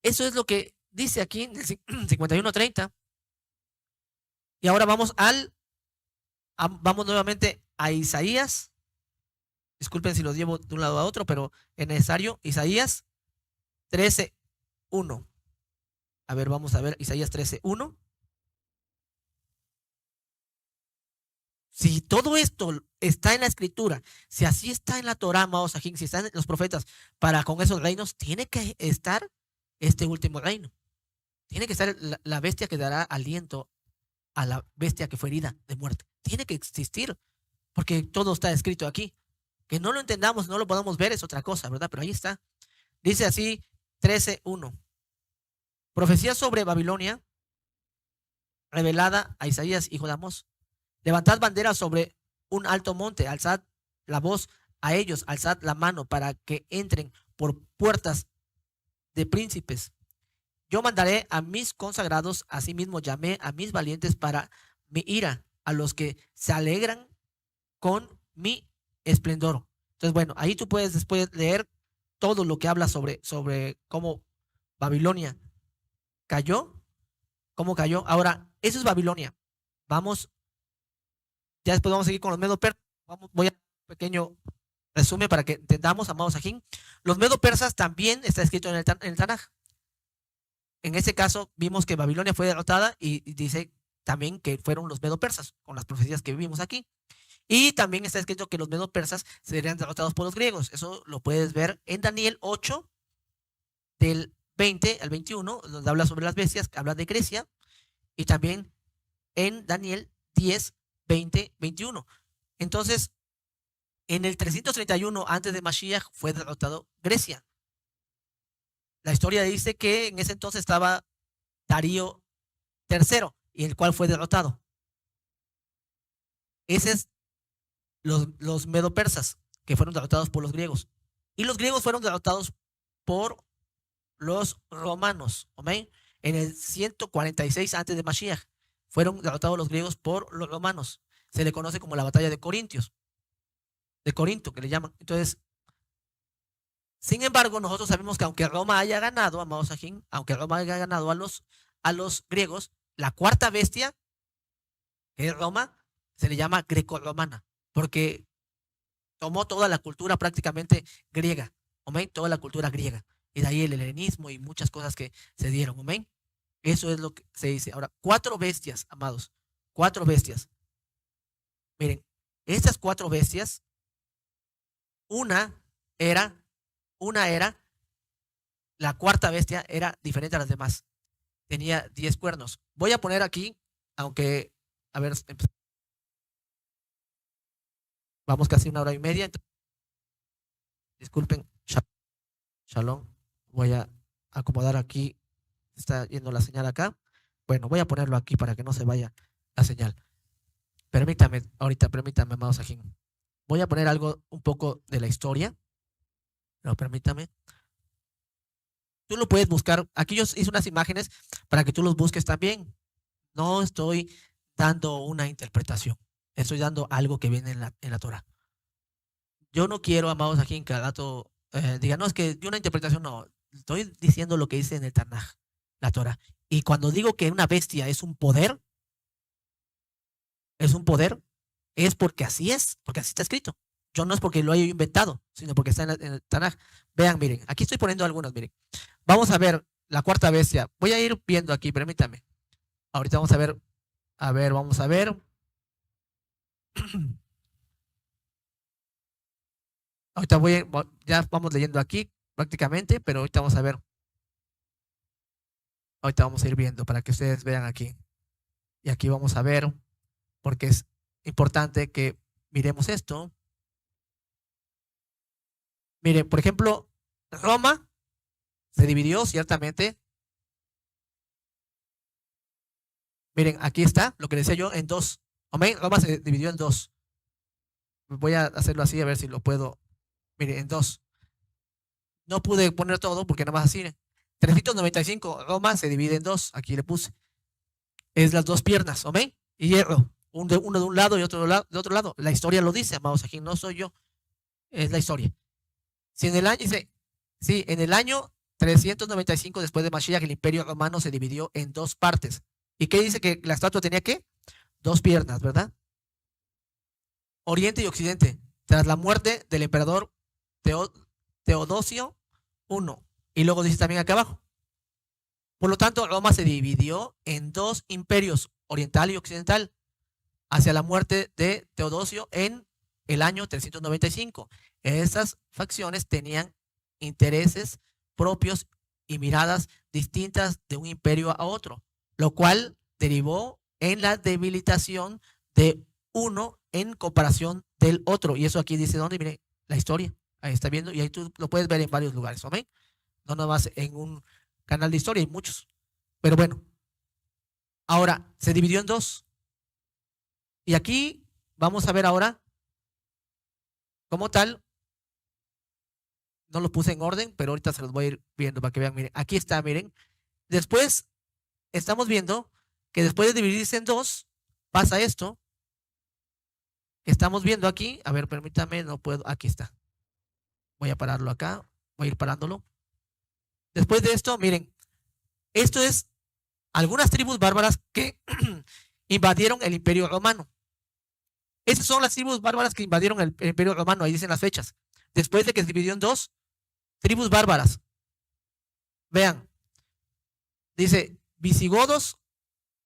Speaker 1: eso es lo que dice aquí en el 51:30. Y ahora vamos nuevamente a Isaías. Disculpen si los llevo de un lado a otro, pero es necesario. Isaías 13:1. A ver, vamos a ver Isaías 13:1. Si todo esto está en la escritura, si así está en la Torá, amados, si están en los profetas, para con esos reinos, tiene que estar este último reino. Tiene que estar la bestia que dará aliento a la bestia que fue herida de muerte. Tiene que existir, porque todo está escrito aquí. Que no lo entendamos, no lo podamos ver es otra cosa, ¿verdad? Pero ahí está. Dice así 13:1. Profecía sobre Babilonia revelada a Isaías, hijo de Amós. Levantad bandera sobre un alto monte, alzad la voz a ellos, alzad la mano para que entren por puertas de príncipes. Yo mandaré a mis consagrados, asimismo llamé a mis valientes para mi ira, a los que se alegran con mi esplendor. Entonces, bueno, ahí tú puedes después leer todo lo que habla sobre cómo Babilonia cayó, cómo cayó. Ahora, eso es Babilonia. Vamos, ya después vamos a seguir con los medo-persas. Voy a un pequeño resumen para que entendamos, amados aquí. Los medo-persas también está escrito en el Tanaj. En ese caso, vimos que Babilonia fue derrotada y dice también que fueron los medo-persas, con las profecías que vivimos aquí. Y también está escrito que los medo-persas serían derrotados por los griegos. Eso lo puedes ver en Daniel 8, del 20 al 21, donde habla sobre las bestias, habla de Grecia. Y también en Daniel 10, 20, 21. Entonces, en el 331 antes de Mashiach fue derrotado Grecia. La historia dice que en ese entonces estaba Darío III, y el cual fue derrotado. Ese es los medo-persas, que fueron derrotados por los griegos. Y los griegos fueron derrotados por los romanos. ¿Okay? En el 146 antes de Mashiach fueron derrotados los griegos por los romanos. Se le conoce como la batalla de Corintios. De Corinto, que le llaman. Entonces, sin embargo, nosotros sabemos que aunque Roma haya ganado, amados Ajín, aunque Roma haya ganado a los griegos, la cuarta bestia, que es Roma, se le llama greco-romana, porque tomó toda la cultura prácticamente griega, ¿amén? Toda la cultura griega. Y de ahí el helenismo y muchas cosas que se dieron, ¿amén? Eso es lo que se dice. Ahora, 4 bestias, amados, 4 bestias. Miren, estas 4 bestias, una era la cuarta bestia era diferente a las demás. Tenía 10 cuernos. Voy a poner aquí, aunque, a ver, vamos casi 1 hora y media. Disculpen, shalom. Voy a acomodar aquí. Está yendo la señal acá. Bueno, voy a ponerlo aquí para que no se vaya la señal. Permítame, ahorita, permítame, amados Sajín. Voy a poner algo un poco de la historia. Pero permítame. Tú lo puedes buscar. Aquí yo hice unas imágenes para que tú los busques también. No estoy dando una interpretación. Estoy dando algo que viene en la Torah. Yo no quiero, amados aquí, que al rato diga, no, es que yo una interpretación no. Estoy diciendo lo que dice en el Tanaj, la Torah. Y cuando digo que una bestia es un poder, es porque así está escrito. Yo no es porque lo haya inventado, sino porque está en el Tanaj. Vean, miren, aquí estoy poniendo algunos, miren. Vamos a ver la cuarta bestia. Voy a ir viendo aquí, permítame. Ahorita vamos a ver. Vamos a ver. Ahorita ya vamos leyendo aquí prácticamente, pero ahorita vamos a ver. Ahorita vamos a ir viendo para que ustedes vean aquí. Y aquí vamos a ver, porque es importante que miremos esto. Miren, por ejemplo, Roma se dividió ciertamente. Miren, aquí está lo que decía yo en dos. Amén. Roma se dividió en dos. Voy a hacerlo así a ver si lo puedo. Miren, en dos. No pude poner todo porque nada más así. 395, Roma se divide en dos. Aquí le puse. Es las dos piernas, amén. Y hierro. Uno de un lado y otro de otro lado. La historia lo dice, amados, aquí no soy yo. Es la historia. Si en el año, dice, sí, en el año 395 después de Mashiach, el imperio romano se dividió en dos partes. ¿Y qué dice? Que la estatua tenía ¿qué? Dos piernas, ¿verdad? Oriente y Occidente. Tras la muerte del emperador Teodosio I. Y luego dice también acá abajo. Por lo tanto, Roma se dividió en dos imperios, oriental y occidental, hacia la muerte de Teodosio en el año 395. Esas facciones tenían intereses propios y miradas distintas de un imperio a otro, lo cual derivó en la debilitación de uno en comparación del otro. Y eso aquí dice dónde, miren, la historia. Ahí está viendo, y ahí tú lo puedes ver en varios lugares, ¿amén? No nada más en un canal de historia, hay muchos. Pero bueno, ahora se dividió en dos. Y aquí vamos a ver ahora, como tal, no lo puse en orden, pero ahorita se los voy a ir viendo para que vean. Miren, aquí está, miren. Después estamos viendo que después de dividirse en dos, pasa esto. Que estamos viendo aquí. A ver, permítame, no puedo. Aquí está. Voy a pararlo acá. Voy a ir parándolo. Después de esto, miren, esto es algunas tribus bárbaras que invadieron el imperio romano. Esas son las tribus bárbaras que invadieron el imperio romano, ahí dicen las fechas. Después de que se dividió en dos, tribus bárbaras. Vean, dice, visigodos,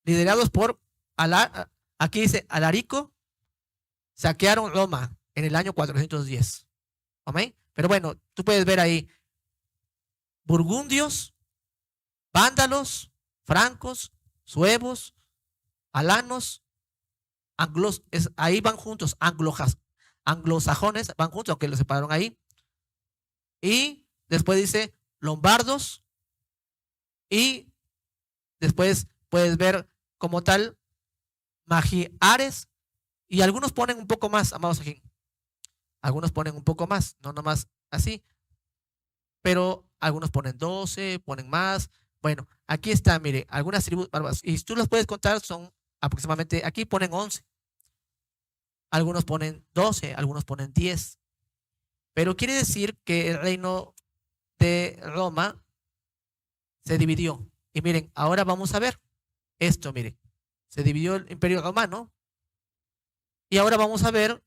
Speaker 1: liderados por, aquí dice, Alarico, saquearon Roma en el año 410. ¿Amén? Pero bueno, tú puedes ver ahí, burgundios, vándalos, francos, suevos, alanos, ahí van juntos, anglosajones van juntos, aunque los separaron ahí. Y después dice lombardos. Y después puedes ver como tal magiares. Y algunos ponen un poco más, amados aquí. Algunos ponen un poco más, no nomás así. Pero algunos ponen 12, ponen más. Bueno, aquí está, mire, algunas tribus bárbaras. Y si tú las puedes contar, son aproximadamente, aquí ponen 11. Algunos ponen 12, algunos ponen 10. Pero quiere decir que el reino de Roma se dividió. Y miren, ahora vamos a ver esto, miren. Se dividió el imperio romano. Y ahora vamos a ver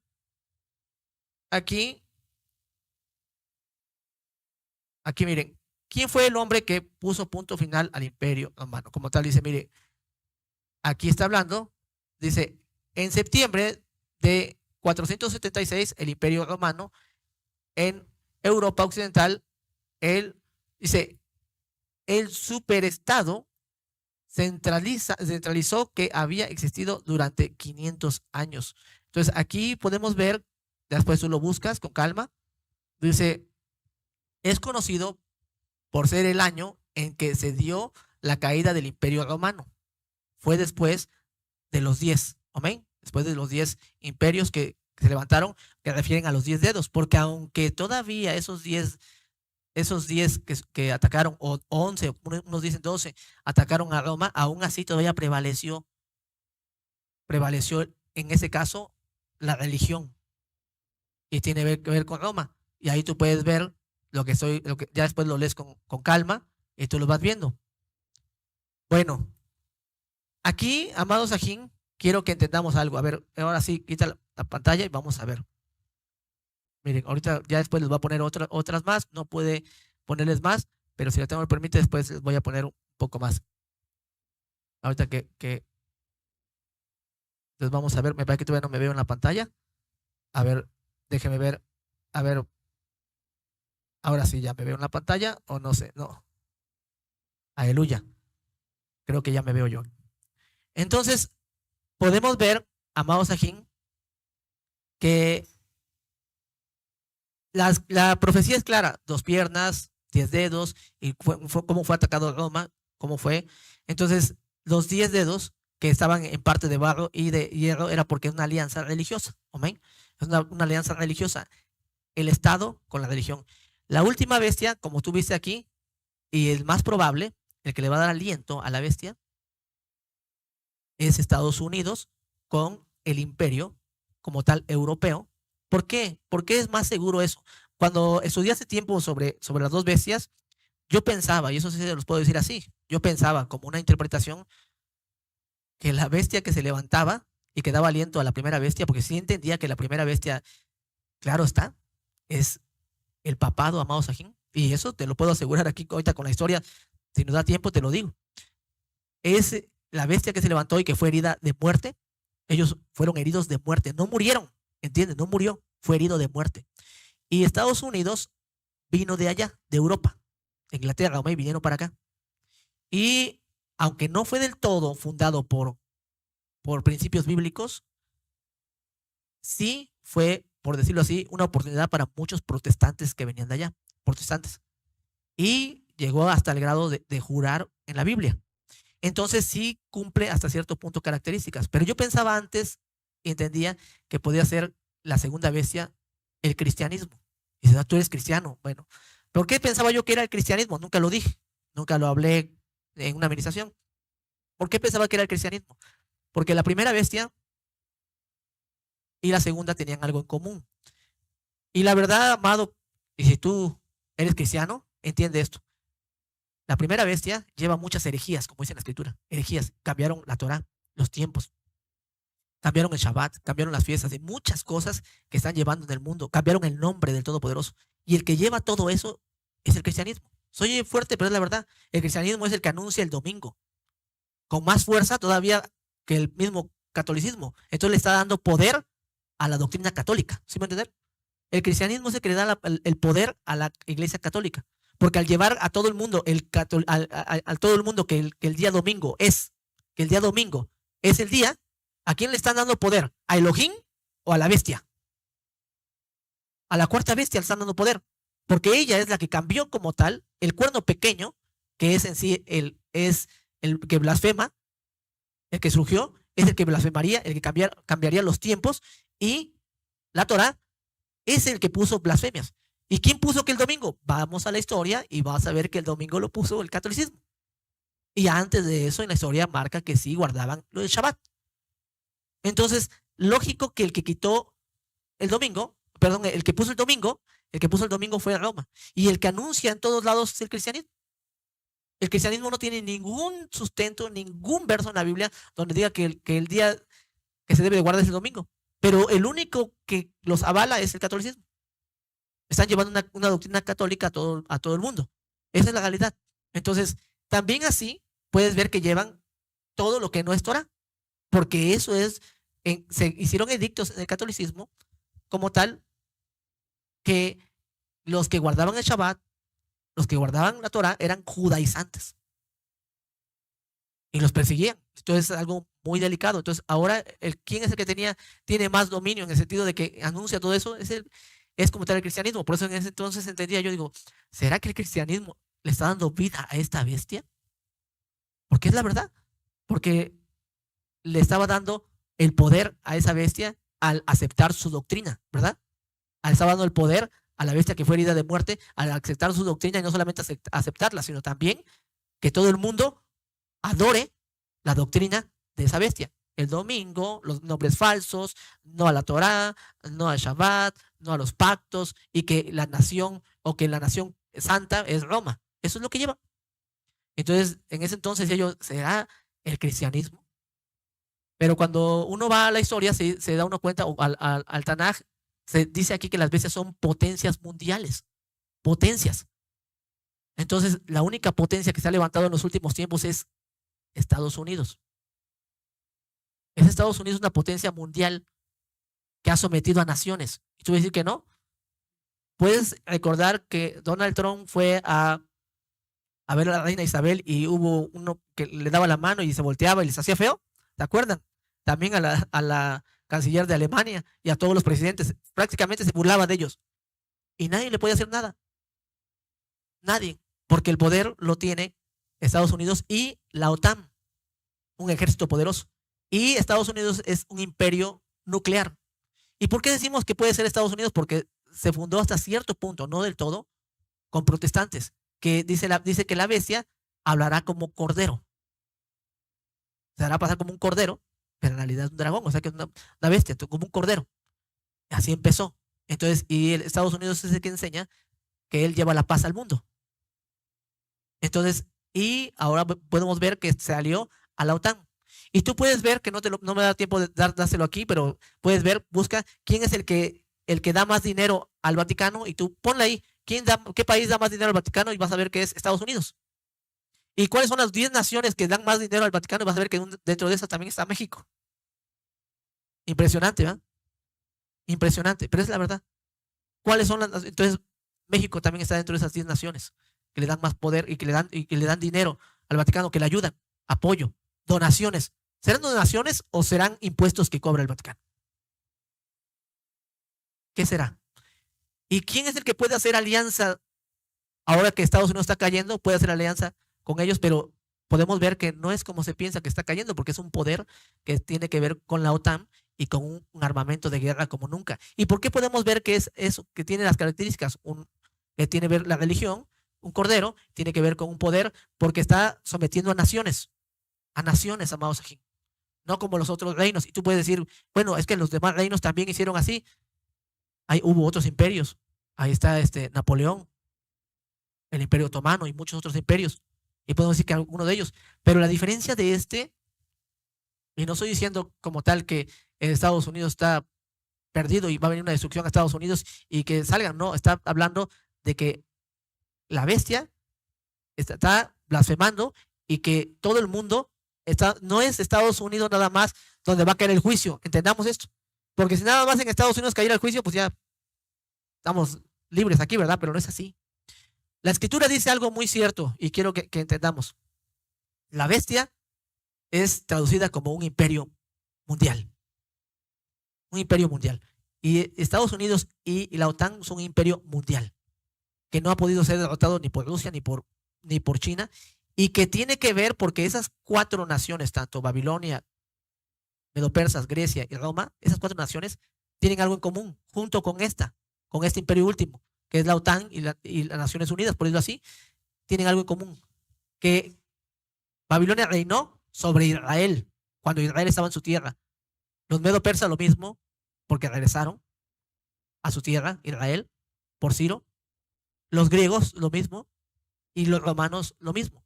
Speaker 1: aquí. Aquí miren, ¿quién fue el hombre que puso punto final al imperio romano? Como tal dice, mire, aquí está hablando, dice, en septiembre de 476, el imperio romano en Europa occidental, él dice, el superestado centralizó que había existido durante 500 años. Entonces aquí podemos ver, después tú lo buscas con calma, dice, es conocido por ser el año en que se dio la caída del Imperio Romano. Fue después de los 10, amén, después de los 10 imperios que se levantaron, que refieren a los 10 dedos, porque aunque todavía esos 10 que atacaron, o 11, unos dicen 12, atacaron a Roma, aún así todavía prevaleció en ese caso la religión, y tiene que ver con Roma. Y ahí tú puedes ver lo que ya después lo lees con calma y tú lo vas viendo. Bueno, aquí, amados Sajín, quiero que entendamos algo. A ver, ahora sí, quita la pantalla y vamos a ver. Miren, ahorita ya después les voy a poner otras más. No puede ponerles más, pero si la tengo me permite, después les voy a poner un poco más. Ahorita que entonces vamos a ver, me parece que todavía no me veo en la pantalla. A ver, déjeme ver. A ver, ahora sí ya me veo en la pantalla o no sé, no. Aleluya. Creo que ya me veo yo. Entonces, podemos ver, amados Sajín, que la profecía es clara: 2 piernas, 10 dedos, y cómo fue atacado Roma, cómo fue. Entonces, los 10 dedos que estaban en parte de barro y de hierro era porque es una alianza religiosa. Amén. Es una alianza religiosa. El Estado con la religión. La última bestia, como tú viste aquí, y el más probable, el que le va a dar aliento a la bestia, es Estados Unidos con el imperio como tal europeo. ¿Por qué? ¿Por qué es más seguro eso? Cuando estudié hace tiempo sobre las 2 bestias, yo pensaba, y eso sí se los puedo decir así, yo pensaba como una interpretación que la bestia que se levantaba y que daba aliento a la primera bestia, porque sí entendía que la primera bestia, claro está, es el papado, amado Sajín, y eso te lo puedo asegurar aquí ahorita con la historia, si nos da tiempo te lo digo. Es la bestia que se levantó y que fue herida de muerte. Ellos fueron heridos de muerte, no murieron, ¿entiendes? No murió, fue herido de muerte. Y Estados Unidos vino de allá, de Europa, Inglaterra, y vinieron para acá. Y aunque no fue del todo fundado por principios bíblicos, sí fue, por decirlo así, una oportunidad para muchos protestantes que venían de allá, protestantes. Y llegó hasta el grado de jurar en la Biblia. Entonces sí cumple hasta cierto punto características. Pero yo pensaba antes y entendía que podía ser la segunda bestia el cristianismo. Y dice, tú eres cristiano. Bueno, ¿por qué pensaba yo que era el cristianismo? Nunca lo dije, nunca lo hablé en una administración. ¿Por qué pensaba que era el cristianismo? Porque la primera bestia y la segunda tenían algo en común. Y la verdad, amado, y si tú eres cristiano, entiende esto. La primera bestia lleva muchas herejías, como dice en la escritura. Herejías. Cambiaron la Torah, los tiempos. Cambiaron el Shabbat, cambiaron las fiestas, de muchas cosas que están llevando en el mundo. Cambiaron el nombre del Todopoderoso. Y el que lleva todo eso es el cristianismo. Soy fuerte, pero es la verdad. El cristianismo es el que anuncia el domingo. Con más fuerza todavía que el mismo catolicismo. Entonces le está dando poder a la doctrina católica. ¿Sí me entienden? El cristianismo es el que le da el poder a la iglesia católica. Porque al llevar a todo el mundo, a todo el mundo que el día domingo es el día, ¿a quién le están dando poder? ¿A Elohim o a la bestia? A la cuarta bestia le están dando poder. Porque ella es la que cambió como tal el cuerno pequeño, que es en sí es el que blasfema, el que surgió, es el que blasfemaría, el que cambiaría los tiempos, y la Torah es el que puso blasfemias. ¿Y quién puso que el domingo? Vamos a la historia y vas a ver que el domingo lo puso el catolicismo. Y antes de eso, en la historia marca que sí guardaban lo del Shabbat. Entonces, lógico que el que quitó el domingo, perdón, el que puso el domingo fue Roma. Y el que anuncia en todos lados es el cristianismo. El cristianismo no tiene ningún sustento, ningún verso en la Biblia donde diga que el día que se debe de guardar es el domingo. Pero el único que los avala es el catolicismo. Están llevando una doctrina católica a todo el mundo. Esa es la realidad. Entonces, también así puedes ver que llevan todo lo que no es Torah, porque eso es, se hicieron edictos en el catolicismo como tal, que los que guardaban el Shabbat los que guardaban la Torá eran judaizantes y los perseguían. Entonces es algo muy delicado. Entonces ahora, ¿quién es el que tiene más dominio en el sentido de que anuncia todo eso? Es como tal el cristianismo. Por eso en ese entonces entendía, yo digo, ¿será que el cristianismo le está dando vida a esta bestia? Porque es la verdad. Porque le estaba dando el poder a esa bestia al aceptar su doctrina, ¿verdad? Estaba dando el poder a la bestia que fue herida de muerte al aceptar su doctrina y no solamente aceptarla, sino también que todo el mundo adore la doctrina de esa bestia. El domingo, los nombres falsos, no a la Torá, no al Shabbat, no a los pactos, y que la nación santa es Roma. Eso es lo que lleva. Entonces, en ese entonces ellos, ¿será el cristianismo? Pero cuando uno va a la historia, se da uno cuenta, o al Tanaj, se dice aquí que las bestias son potencias mundiales. Potencias. Entonces, la única potencia que se ha levantado en los últimos tiempos es Estados Unidos. Es Estados Unidos una potencia mundial que ha sometido a naciones. ¿Y tú vas a decir que no? Puedes recordar que Donald Trump fue a ver a la reina Isabel y hubo uno que le daba la mano y se volteaba y les hacía feo. ¿Se acuerdan? También a la canciller de Alemania y a todos los presidentes. Prácticamente se burlaba de ellos. Y nadie le podía hacer nada. Nadie. Porque el poder lo tiene Estados Unidos y la OTAN, un ejército poderoso. Y Estados Unidos es un imperio nuclear. ¿Y por qué decimos que puede ser Estados Unidos? Porque se fundó hasta cierto punto, no del todo, con protestantes, que dice que la bestia hablará como cordero. Se hará pasar como un cordero, pero en realidad es un dragón, o sea que es una bestia, como un cordero. Así empezó. Entonces, y Estados Unidos es el que enseña que él lleva la paz al mundo. Entonces, y ahora podemos ver que se alió a la OTAN. Y tú puedes ver, que no me da tiempo de dárselo aquí, pero puedes ver, busca quién es el que da más dinero al Vaticano y tú ponle ahí, ¿qué país da más dinero al Vaticano? Y vas a ver que es Estados Unidos. ¿Y cuáles son las 10 naciones que dan más dinero al Vaticano? Y vas a ver que dentro de esas también está México. Impresionante, ¿verdad? Impresionante, pero es la verdad. ¿Cuáles son las? Entonces, México también está dentro de esas 10 naciones que le dan más poder y que le dan dinero al Vaticano, que le ayudan, apoyo, donaciones. ¿Serán donaciones o serán impuestos que cobra el Vaticano? ¿Qué será? ¿Y quién es el que puede hacer alianza ahora que Estados Unidos está cayendo? Puede hacer alianza con ellos, pero podemos ver que no es como se piensa que está cayendo, porque es un poder que tiene que ver con la OTAN y con un armamento de guerra como nunca. ¿Y por qué podemos ver que es eso, que tiene las características? Que tiene que ver la religión, un cordero, tiene que ver con un poder, porque está sometiendo a naciones, amados aquí. No como los otros reinos. Y tú puedes decir, bueno, es que los demás reinos también hicieron así. Hubo otros imperios. Ahí está Napoleón, el Imperio Otomano y muchos otros imperios. Y podemos decir que alguno de ellos. Pero la diferencia de y no estoy diciendo como tal que Estados Unidos está perdido y va a venir una destrucción a Estados Unidos y que salgan, no, está hablando de que la bestia está blasfemando y que todo el mundo no es Estados Unidos nada más donde va a caer el juicio. Entendamos esto. Porque si nada más en Estados Unidos cayera el juicio, pues ya estamos libres aquí, ¿verdad? Pero no es así. La escritura dice algo muy cierto y quiero que entendamos. La bestia es traducida como un imperio mundial. Un imperio mundial. Y Estados Unidos y la OTAN son un imperio mundial que no ha podido ser derrotado ni por Rusia ni por China, y que tiene que ver porque esas 4 naciones, tanto Babilonia, Medo-Persas, Grecia y Roma, esas 4 naciones tienen algo en común, junto con este imperio último, que es la OTAN y las Naciones Unidas, por decirlo así, tienen algo en común, que Babilonia reinó sobre Israel cuando Israel estaba en su tierra. Los Medo-Persas lo mismo, porque regresaron a su tierra, Israel, por Ciro. Los griegos lo mismo y los romanos lo mismo.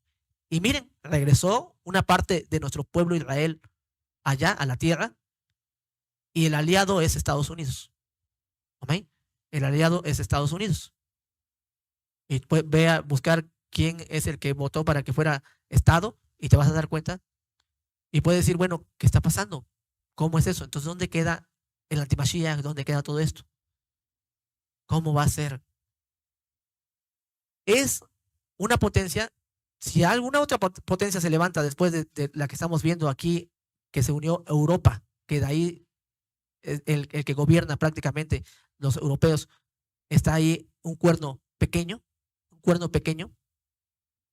Speaker 1: Y miren, regresó una parte de nuestro pueblo Israel allá a la tierra y el aliado es Estados Unidos. ¿Amén? El aliado es Estados Unidos. Y ve a buscar quién es el que votó para que fuera Estado y te vas a dar cuenta. Y puedes decir, bueno, ¿qué está pasando? ¿Cómo es eso? Entonces, ¿dónde queda el antimashiach? ¿Dónde queda todo esto? ¿Cómo va a ser? Es una potencia, si alguna otra potencia se levanta después de la que estamos viendo aquí, que se unió Europa, que de ahí el que gobierna prácticamente los europeos, está ahí un cuerno pequeño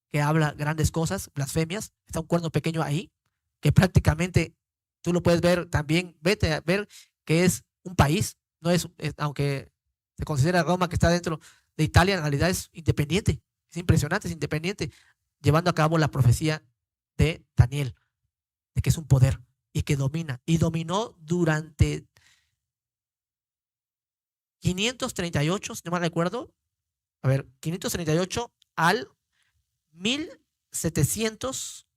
Speaker 1: que habla grandes cosas, blasfemias, está un cuerno pequeño ahí, que prácticamente tú lo puedes ver también, vete a ver que es un país, no aunque se considera Roma que está dentro de Italia, en realidad es independiente, es impresionante, es independiente, llevando a cabo la profecía de Daniel, de que es un poder y que domina, y dominó durante 538, si no mal recuerdo, 538 al 1700,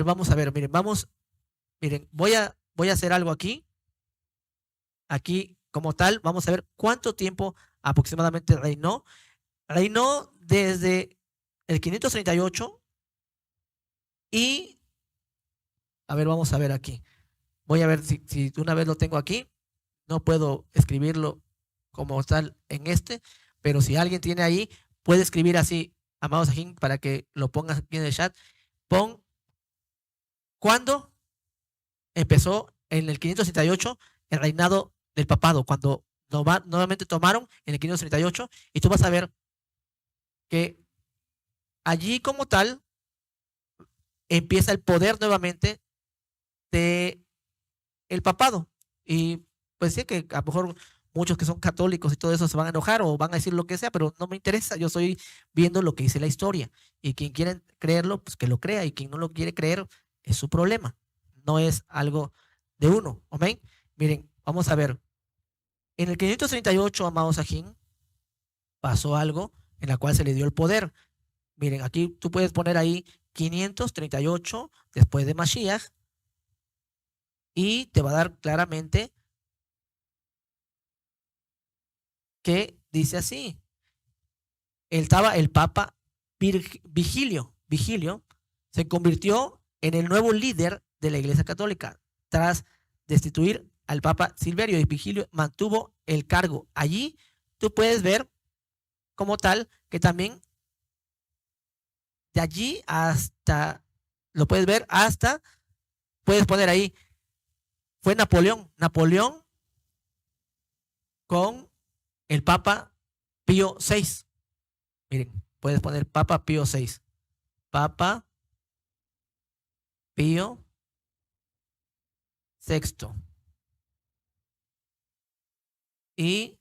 Speaker 1: vamos a ver, miren, voy a hacer algo aquí como tal, vamos a ver cuánto tiempo aproximadamente reinó desde el 538 y, vamos a ver aquí, voy a ver si una vez lo tengo aquí, no puedo escribirlo como tal pero si alguien tiene ahí, puede escribir así, amados Sajín, para que lo pongas aquí en el chat. Pon cuándo empezó en el 538 el reinado del papado, cuando nuevamente tomaron en el 538, y tú vas a ver que allí como tal empieza el poder nuevamente de el papado. Y pues sí que a lo mejor muchos que son católicos y todo eso se van a enojar o van a decir lo que sea, pero no me interesa, yo estoy viendo lo que dice la historia, y quien quiere creerlo, pues que lo crea, y quien no lo quiere creer es su problema, no es algo de uno. Amén. Miren, vamos a ver, en el 538, amados Sajín, pasó algo en la cual se le dio el poder. Miren, aquí tú puedes poner ahí 538 después de Mashiach, y te va a dar claramente que dice así. Estaba el Papa Vigilio se convirtió en el nuevo líder de la Iglesia Católica tras destituir al Papa Silverio, y Vigilio mantuvo el cargo. Allí tú puedes ver como tal que también de allí hasta, lo puedes ver hasta, puedes poner ahí, fue Napoleón con el Papa Pío VI. Miren, puedes poner Papa Pío VI. Papa Pío VI. Y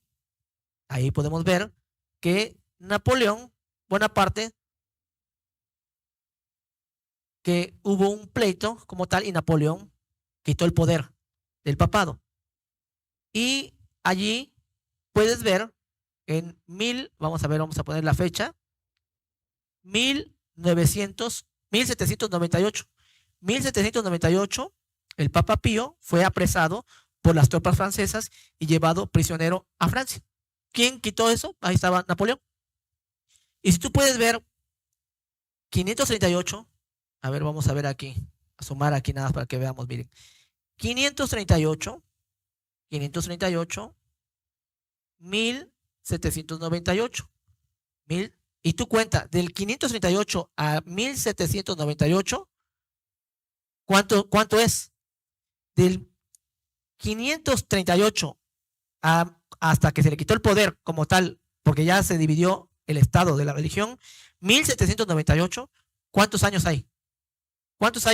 Speaker 1: ahí podemos ver que Napoleón Bonaparte, que hubo un pleito como tal, y Napoleón quitó el poder del papado. Y allí puedes ver en vamos a poner la fecha, 1798, el Papa Pío fue apresado por las tropas francesas y llevado prisionero a Francia. ¿Quién quitó eso? Ahí estaba Napoleón. Y si tú puedes ver 538, vamos a ver aquí, a sumar aquí nada más para que veamos, miren. 538, 1798. Y tú cuenta, del 538 a 1798, ¿cuánto es? Del 538 hasta que se le quitó el poder como tal, porque ya se dividió el estado de la religión, 1798, ¿cuántos años hay? ¿Cuántos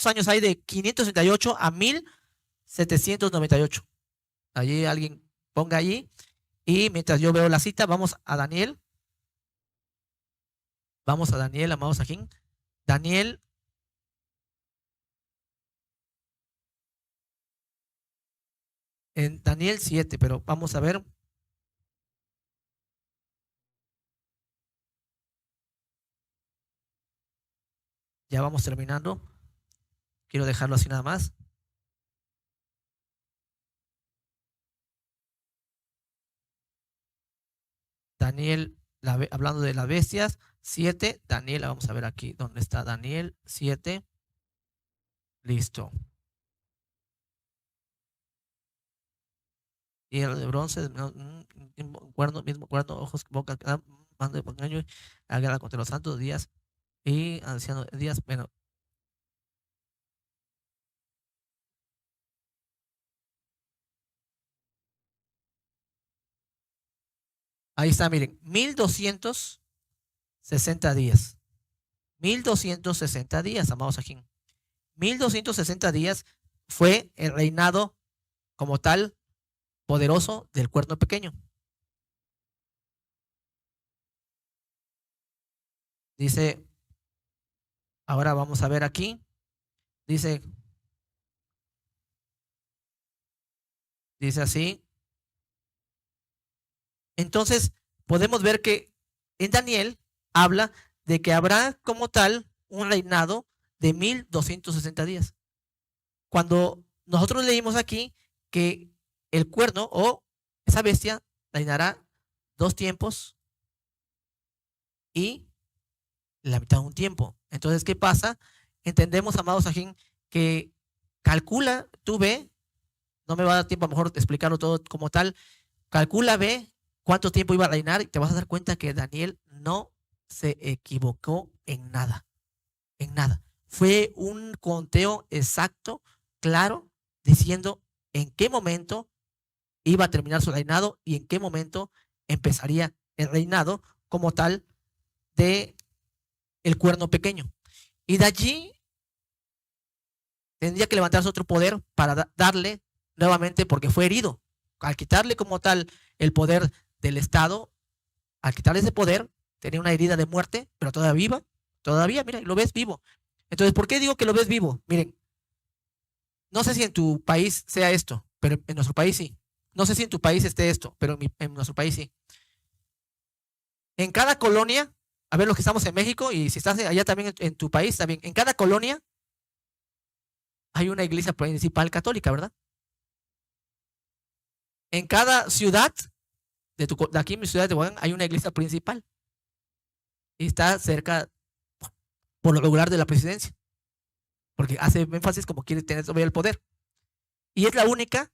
Speaker 1: años hay de 538 a 1798? Allí alguien ponga allí, y mientras yo veo la cita, vamos a Daniel, amados Sajín. Daniel, en Daniel 7, pero vamos a ver. Ya vamos terminando. Quiero dejarlo así nada más. Daniel, hablando de las bestias, 7. Daniel, vamos a ver aquí dónde está Daniel 7. Listo. y el de bronce, mismo cuerno, ojos, boca, mando de engaño, guerra contra los santos días y ancianos días. Bueno, ahí está, miren, 1260 días. 1260 días, amados aquí. 1260 días fue el reinado como tal poderoso del cuerno pequeño. Dice, ahora vamos a ver aquí, dice así. Entonces, podemos ver que en Daniel habla de que habrá como tal un reinado de 1260 días. Cuando nosotros leímos aquí que el cuerno o esa bestia reinará 2 tiempos y la mitad de un tiempo. Entonces, ¿qué pasa? Entendemos, amados ajín, que calcula, tú ve, no me va a dar tiempo a lo mejor de explicarlo todo como tal, calcula, ve cuánto tiempo iba a reinar y te vas a dar cuenta que Daniel no se equivocó en nada, en nada. Fue un conteo exacto, claro, diciendo en qué momento iba a terminar su reinado y en qué momento empezaría el reinado como tal de el cuerno pequeño. Y de allí tendría que levantarse otro poder para darle nuevamente, porque fue herido. Al quitarle como tal el poder del Estado, al quitarle ese poder, tenía una herida de muerte, pero todavía, mira, lo ves vivo. Entonces, ¿por qué digo que lo ves vivo? Miren, no sé si en tu país sea esto, pero en nuestro país sí. No sé si en tu país esté esto, pero en nuestro país sí. En cada colonia, a ver los que estamos en México y si estás allá también en tu país, también, en cada colonia hay una iglesia principal católica, ¿verdad? En cada ciudad, de aquí en mi ciudad de Tehuacán, hay una iglesia principal. Y está cerca, por lo regular, de la presidencia. Porque hace énfasis como quiere tener todavía el poder. Y es la única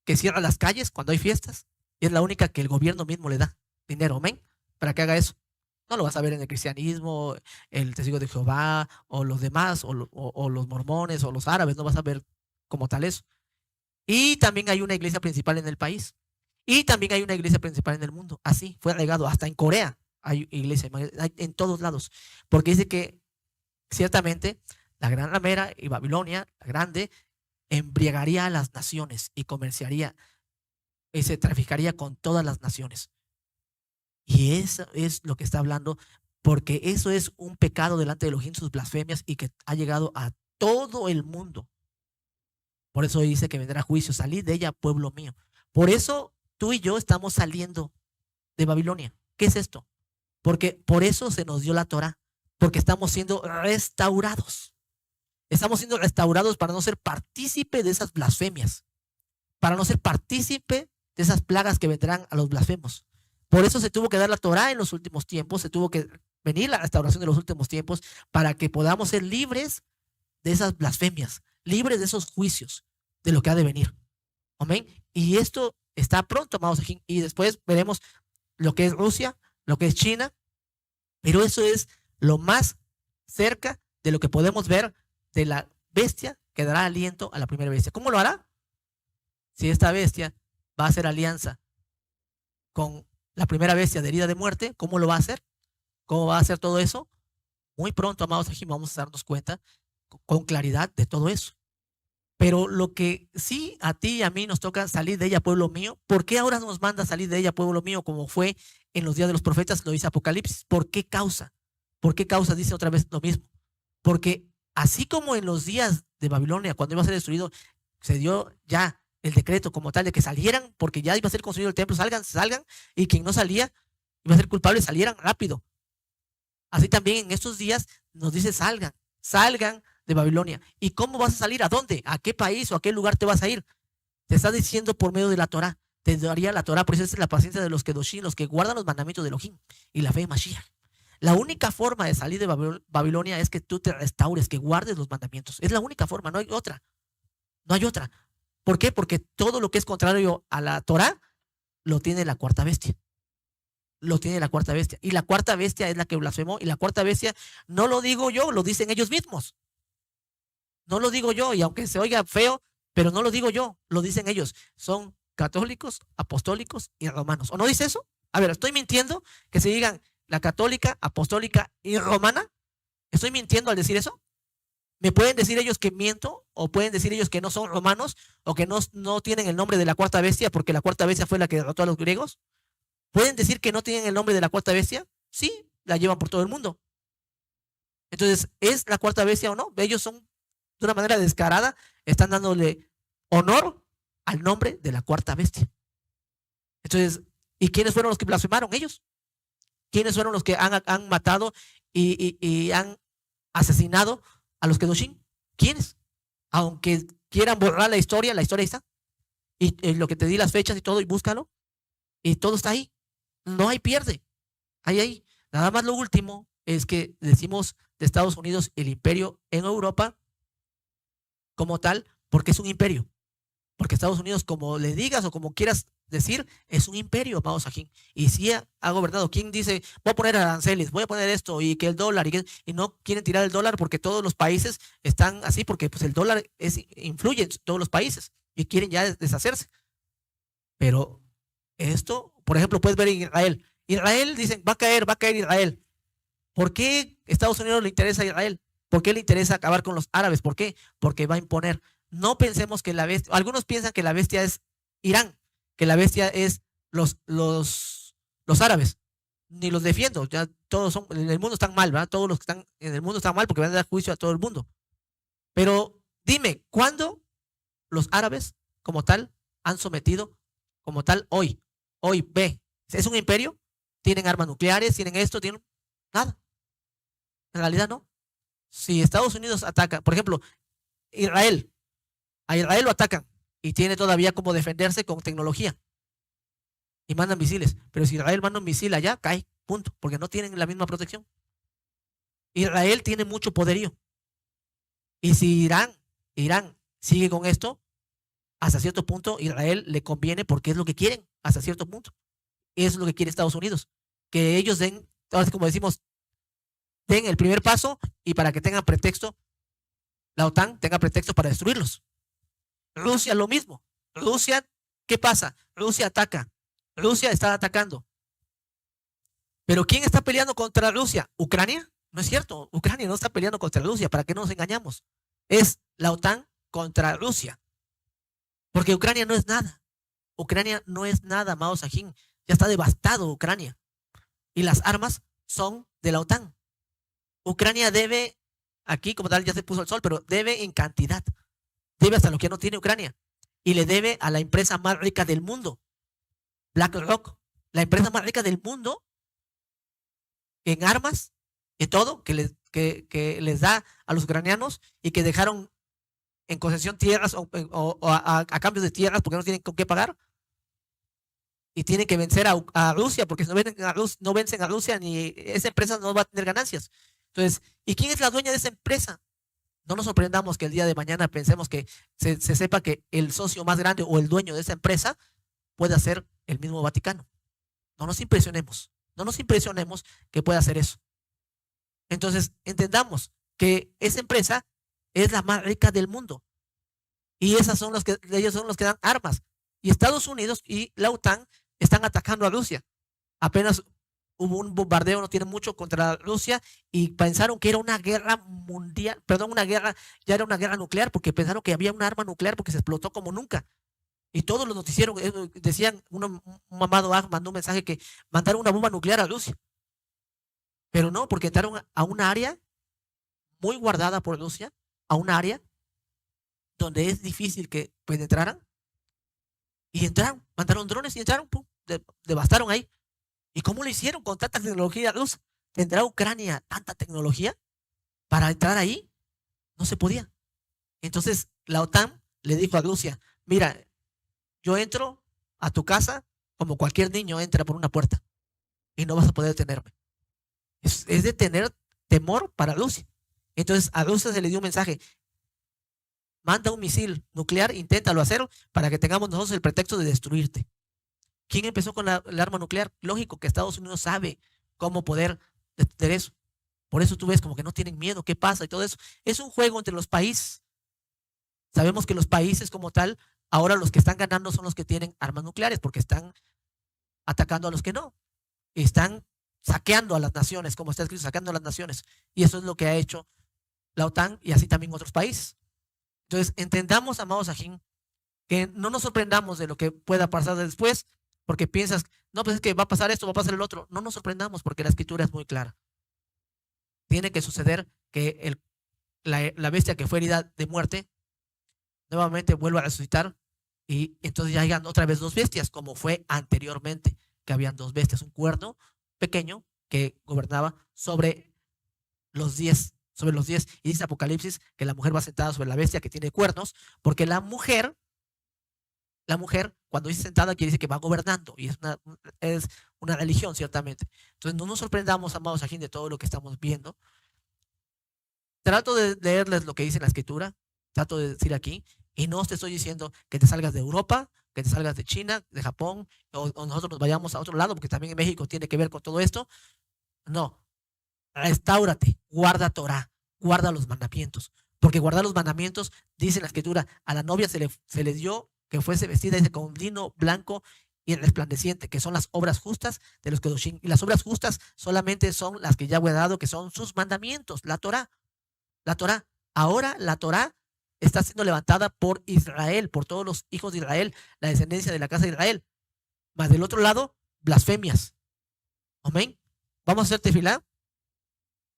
Speaker 1: que cierra las calles cuando hay fiestas. Y es la única que el gobierno mismo le da dinero, amén, para que haga eso. No lo vas a ver en el cristianismo, el testigo de Jehová, o los demás, o los mormones, o los árabes, no vas a ver como tal eso. Y también hay una iglesia principal en el país. Y también hay una iglesia principal en el mundo. Así, fue regado hasta en Corea. Hay iglesia, hay en todos lados. Porque dice que ciertamente la gran ramera y Babilonia, la grande, embriagaría a las naciones y comerciaría y se traficaría con todas las naciones. Y eso es lo que está hablando, porque eso es un pecado delante de Elohim, sus blasfemias, y que ha llegado a todo el mundo. Por eso dice que vendrá juicio. Salid de ella, pueblo mío. Por eso tú y yo estamos saliendo de Babilonia. ¿Qué es esto? Porque por eso se nos dio la Torah, porque estamos siendo restaurados. Estamos siendo restaurados para no ser partícipe de esas blasfemias, para no ser partícipe de esas plagas que vendrán a los blasfemos. Por eso se tuvo que dar la Torah en los últimos tiempos, se tuvo que venir la restauración de los últimos tiempos para que podamos ser libres de esas blasfemias, libres de esos juicios, de lo que ha de venir. Amén. Y esto está pronto, amados, y después veremos lo que es Rusia, lo que es China, pero eso es lo más cerca de lo que podemos ver de la bestia que dará aliento a la primera bestia. ¿Cómo lo hará? Si esta bestia va a hacer alianza con la primera bestia de herida de muerte, ¿cómo lo va a hacer? ¿Cómo va a hacer todo eso? Muy pronto, amados, vamos a darnos cuenta con claridad de todo eso. Pero lo que sí a ti y a mí nos toca salir de ella, pueblo mío. ¿Por qué ahora nos manda salir de ella, pueblo mío, como fue en los días de los profetas? Lo dice Apocalipsis. ¿Por qué causa? ¿Por qué causa? Dice otra vez lo mismo. Porque así como en los días de Babilonia, cuando iba a ser destruido, se dio ya el decreto como tal de que salieran, porque ya iba a ser construido el templo, salgan, y quien no salía iba a ser culpable, salieran rápido. Así también en estos días nos dice salgan de Babilonia. ¿Y cómo vas a salir? ¿A dónde? ¿A qué país o a qué lugar te vas a ir? Te está diciendo por medio de la Torah. Te daría la Torah, por eso es la paciencia de los kedoshim, los que guardan los mandamientos de Elohim y la fe en Mashiach. La única forma de salir de Babilonia es que tú te restaures, que guardes los mandamientos. Es la única forma, no hay otra. No hay otra. ¿Por qué? Porque todo lo que es contrario a la Torá lo tiene la cuarta bestia. Lo tiene la cuarta bestia. Y la cuarta bestia es la que blasfemó. Y la cuarta bestia no lo digo yo, lo dicen ellos mismos. No lo digo yo, y aunque se oiga feo, pero no lo digo yo, lo dicen ellos. Son católicos, apostólicos y romanos. ¿O no dice eso? A ver, ¿estoy mintiendo que se digan la católica, apostólica y romana? ¿Estoy mintiendo al decir eso? ¿Me pueden decir ellos que miento? ¿O pueden decir ellos que no son romanos? ¿O que no tienen el nombre de la cuarta bestia porque la cuarta bestia fue la que derrotó a los griegos? ¿Pueden decir que no tienen el nombre de la cuarta bestia? Sí, la llevan por todo el mundo. Entonces, ¿es la cuarta bestia o no? Ellos son, de una manera descarada, están dándole honor al nombre de la cuarta bestia. Entonces, ¿y quiénes fueron los que blasfemaron? Ellos. ¿Quiénes fueron los que han matado y han asesinado a los Kedoshim? ¿Quiénes? Aunque quieran borrar la historia ahí está. Y lo que te di las fechas y todo, y búscalo. Y todo está ahí. No hay pierde. Ahí. Nada más lo último es que decimos de Estados Unidos el imperio en Europa como tal, porque es un imperio. Porque Estados Unidos, como le digas o como quieras decir, es un imperio, amado Sajín. Y sí ha gobernado. ¿Quién dice, voy a poner aranceles, voy a poner esto y que el dólar, y no quieren tirar el dólar porque todos los países están así, porque pues el dólar influye en todos los países y quieren ya deshacerse? Pero esto, por ejemplo, puedes ver en Israel. Israel, dicen, va a caer Israel. ¿Por qué Estados Unidos le interesa a Israel? ¿Por qué le interesa acabar con los árabes? ¿Por qué? Porque va a imponer. No pensemos que la bestia, algunos piensan que la bestia es Irán, que la bestia es los árabes. Ni los defiendo, ya todos son, en el mundo están mal, ¿verdad? Todos los que están en el mundo están mal porque van a dar juicio a todo el mundo. Pero dime, ¿cuándo los árabes como tal han sometido, como tal hoy ve? ¿Es un imperio? ¿Tienen armas nucleares? ¿Tienen esto? ¿Tienen nada? En realidad no. Si Estados Unidos ataca, por ejemplo, a Israel lo atacan y tiene todavía como defenderse con tecnología y mandan misiles, pero si Israel manda un misil allá, cae, punto, porque no tienen la misma protección. Israel tiene mucho poderío, y si Irán sigue con esto, hasta cierto punto Israel le conviene porque es lo que quieren, hasta cierto punto. Eso es lo que quiere Estados Unidos, que ellos den, ahora como decimos, den el primer paso y para que tengan pretexto, la OTAN tenga pretexto para destruirlos. Rusia lo mismo. Rusia, ¿qué pasa? Rusia ataca. Rusia está atacando. ¿Pero quién está peleando contra Rusia? ¿Ucrania? No es cierto. Ucrania no está peleando contra Rusia. ¿Para qué nos engañamos? Es la OTAN contra Rusia. Porque Ucrania no es nada. Ucrania no es nada, Mao Sajín. Ya está devastado Ucrania. Y las armas son de la OTAN. Ucrania debe, aquí como tal ya se puso el sol, pero debe en cantidad. Debe hasta lo que no tiene Ucrania. Y le debe a la empresa más rica del mundo, BlackRock, la empresa más rica del mundo en armas, en todo, que les da a los ucranianos y que dejaron en concesión tierras o a cambio de tierras porque no tienen con qué pagar. Y tienen que vencer a Rusia, porque si no vencen a Rusia, ni esa empresa no va a tener ganancias. Entonces, ¿y quién es la dueña de esa empresa? No nos sorprendamos que el día de mañana pensemos que se sepa que el socio más grande o el dueño de esa empresa pueda ser el mismo Vaticano. No nos impresionemos que pueda hacer eso. Entonces, entendamos que esa empresa es la más rica del mundo. Y ellos son los que dan armas. Y Estados Unidos y la OTAN están atacando a Rusia. Apenas hubo un bombardeo, no tiene mucho, contra Rusia y pensaron que era una guerra mundial, perdón, ya era una guerra nuclear porque pensaron que había un arma nuclear porque se explotó como nunca. Y todos los noticieros decían, un mamado mandó un mensaje que mandaron una bomba nuclear a Rusia. Pero no, porque entraron a una área muy guardada por Rusia, a un área donde es difícil que penetraran. Y entraron, mandaron drones y entraron, pum, devastaron ahí. ¿Y cómo lo hicieron con tanta tecnología rusa? ¿Tendrá Ucrania tanta tecnología para entrar ahí? No se podía. Entonces la OTAN le dijo a Rusia, mira, yo entro a tu casa como cualquier niño entra por una puerta y no vas a poder detenerme. Es de tener temor para Rusia. Entonces a Rusia se le dio un mensaje, manda un misil nuclear, inténtalo hacer para que tengamos nosotros el pretexto de destruirte. ¿Quién empezó con el arma nuclear? Lógico que Estados Unidos sabe cómo poder detener eso. Por eso tú ves como que no tienen miedo, qué pasa y todo eso. Es un juego entre los países. Sabemos que los países como tal, ahora los que están ganando son los que tienen armas nucleares porque están atacando a los que no. Están saqueando a las naciones, como está escrito, saqueando a las naciones. Y eso es lo que ha hecho la OTAN y así también otros países. Entonces, entendamos, amados ajín, que no nos sorprendamos de lo que pueda pasar después, porque piensas, no, pues es que va a pasar esto, va a pasar el otro. No nos sorprendamos porque la escritura es muy clara. Tiene que suceder que la bestia que fue herida de muerte nuevamente vuelva a resucitar y entonces ya hayan otra vez dos bestias, como fue anteriormente, que habían dos bestias, un cuerno pequeño que gobernaba sobre los 10, y dice Apocalipsis que la mujer va sentada sobre la bestia que tiene cuernos, porque la mujer, cuando dice sentada, quiere decir que va gobernando, y es una religión, ciertamente. Entonces, no nos sorprendamos, amados ajín, de todo lo que estamos viendo. Trato de leerles lo que dice la escritura, trato de decir aquí, y no te estoy diciendo que te salgas de Europa, que te salgas de China, de Japón, o nosotros nos vayamos a otro lado, porque también en México tiene que ver con todo esto. No, restáurate, guarda Torah, guarda los mandamientos, porque guardar los mandamientos, dice la escritura, a la novia se le dio que fuese vestida, dice, con lino blanco y resplandeciente, que son las obras justas de los Kedoshim, y las obras justas solamente son las que Yahweh ha dado, que son sus mandamientos, la Torah. Ahora la Torah está siendo levantada por Israel, por todos los hijos de Israel, la descendencia de la casa de Israel. Más del otro lado, blasfemias. Amén. Vamos a hacer tefilá.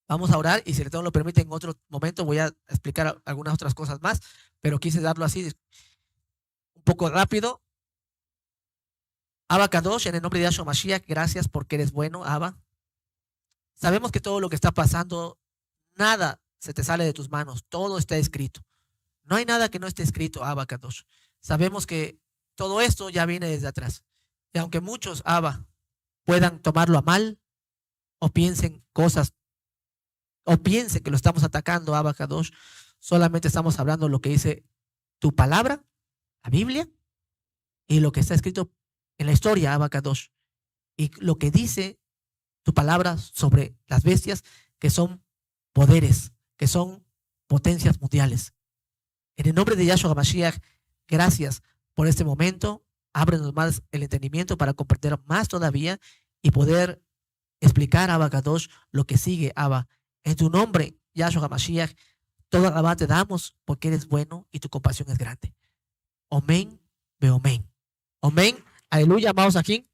Speaker 1: Vamos a orar y si el Eterno lo permite en otro momento voy a explicar algunas otras cosas más, pero quise darlo así un poco rápido. Abba Kadosh, en el nombre de Yahshua Mashiach, gracias porque eres bueno, Abba. Sabemos que todo lo que está pasando, nada se te sale de tus manos, todo está escrito. No hay nada que no esté escrito, Abba Kadosh. Sabemos que todo esto ya viene desde atrás. Y aunque muchos, Abba, puedan tomarlo a mal, o piensen cosas, o piensen que lo estamos atacando, Abba Kadosh, solamente estamos hablando lo que dice tu palabra, la Biblia, y lo que está escrito en la historia, Abba Kadosh, y lo que dice tu palabra sobre las bestias, que son poderes, que son potencias mundiales. En el nombre de Yahshua Mashiach, gracias por este momento. Ábrenos más el entendimiento para comprender más todavía y poder explicar, Abba Kadosh, lo que sigue, Abba. En tu nombre, Yahshua Mashiach, todo alabá te damos porque eres bueno y tu compasión es grande. Amén, ve amén. Amén. Aleluya, amados aquí.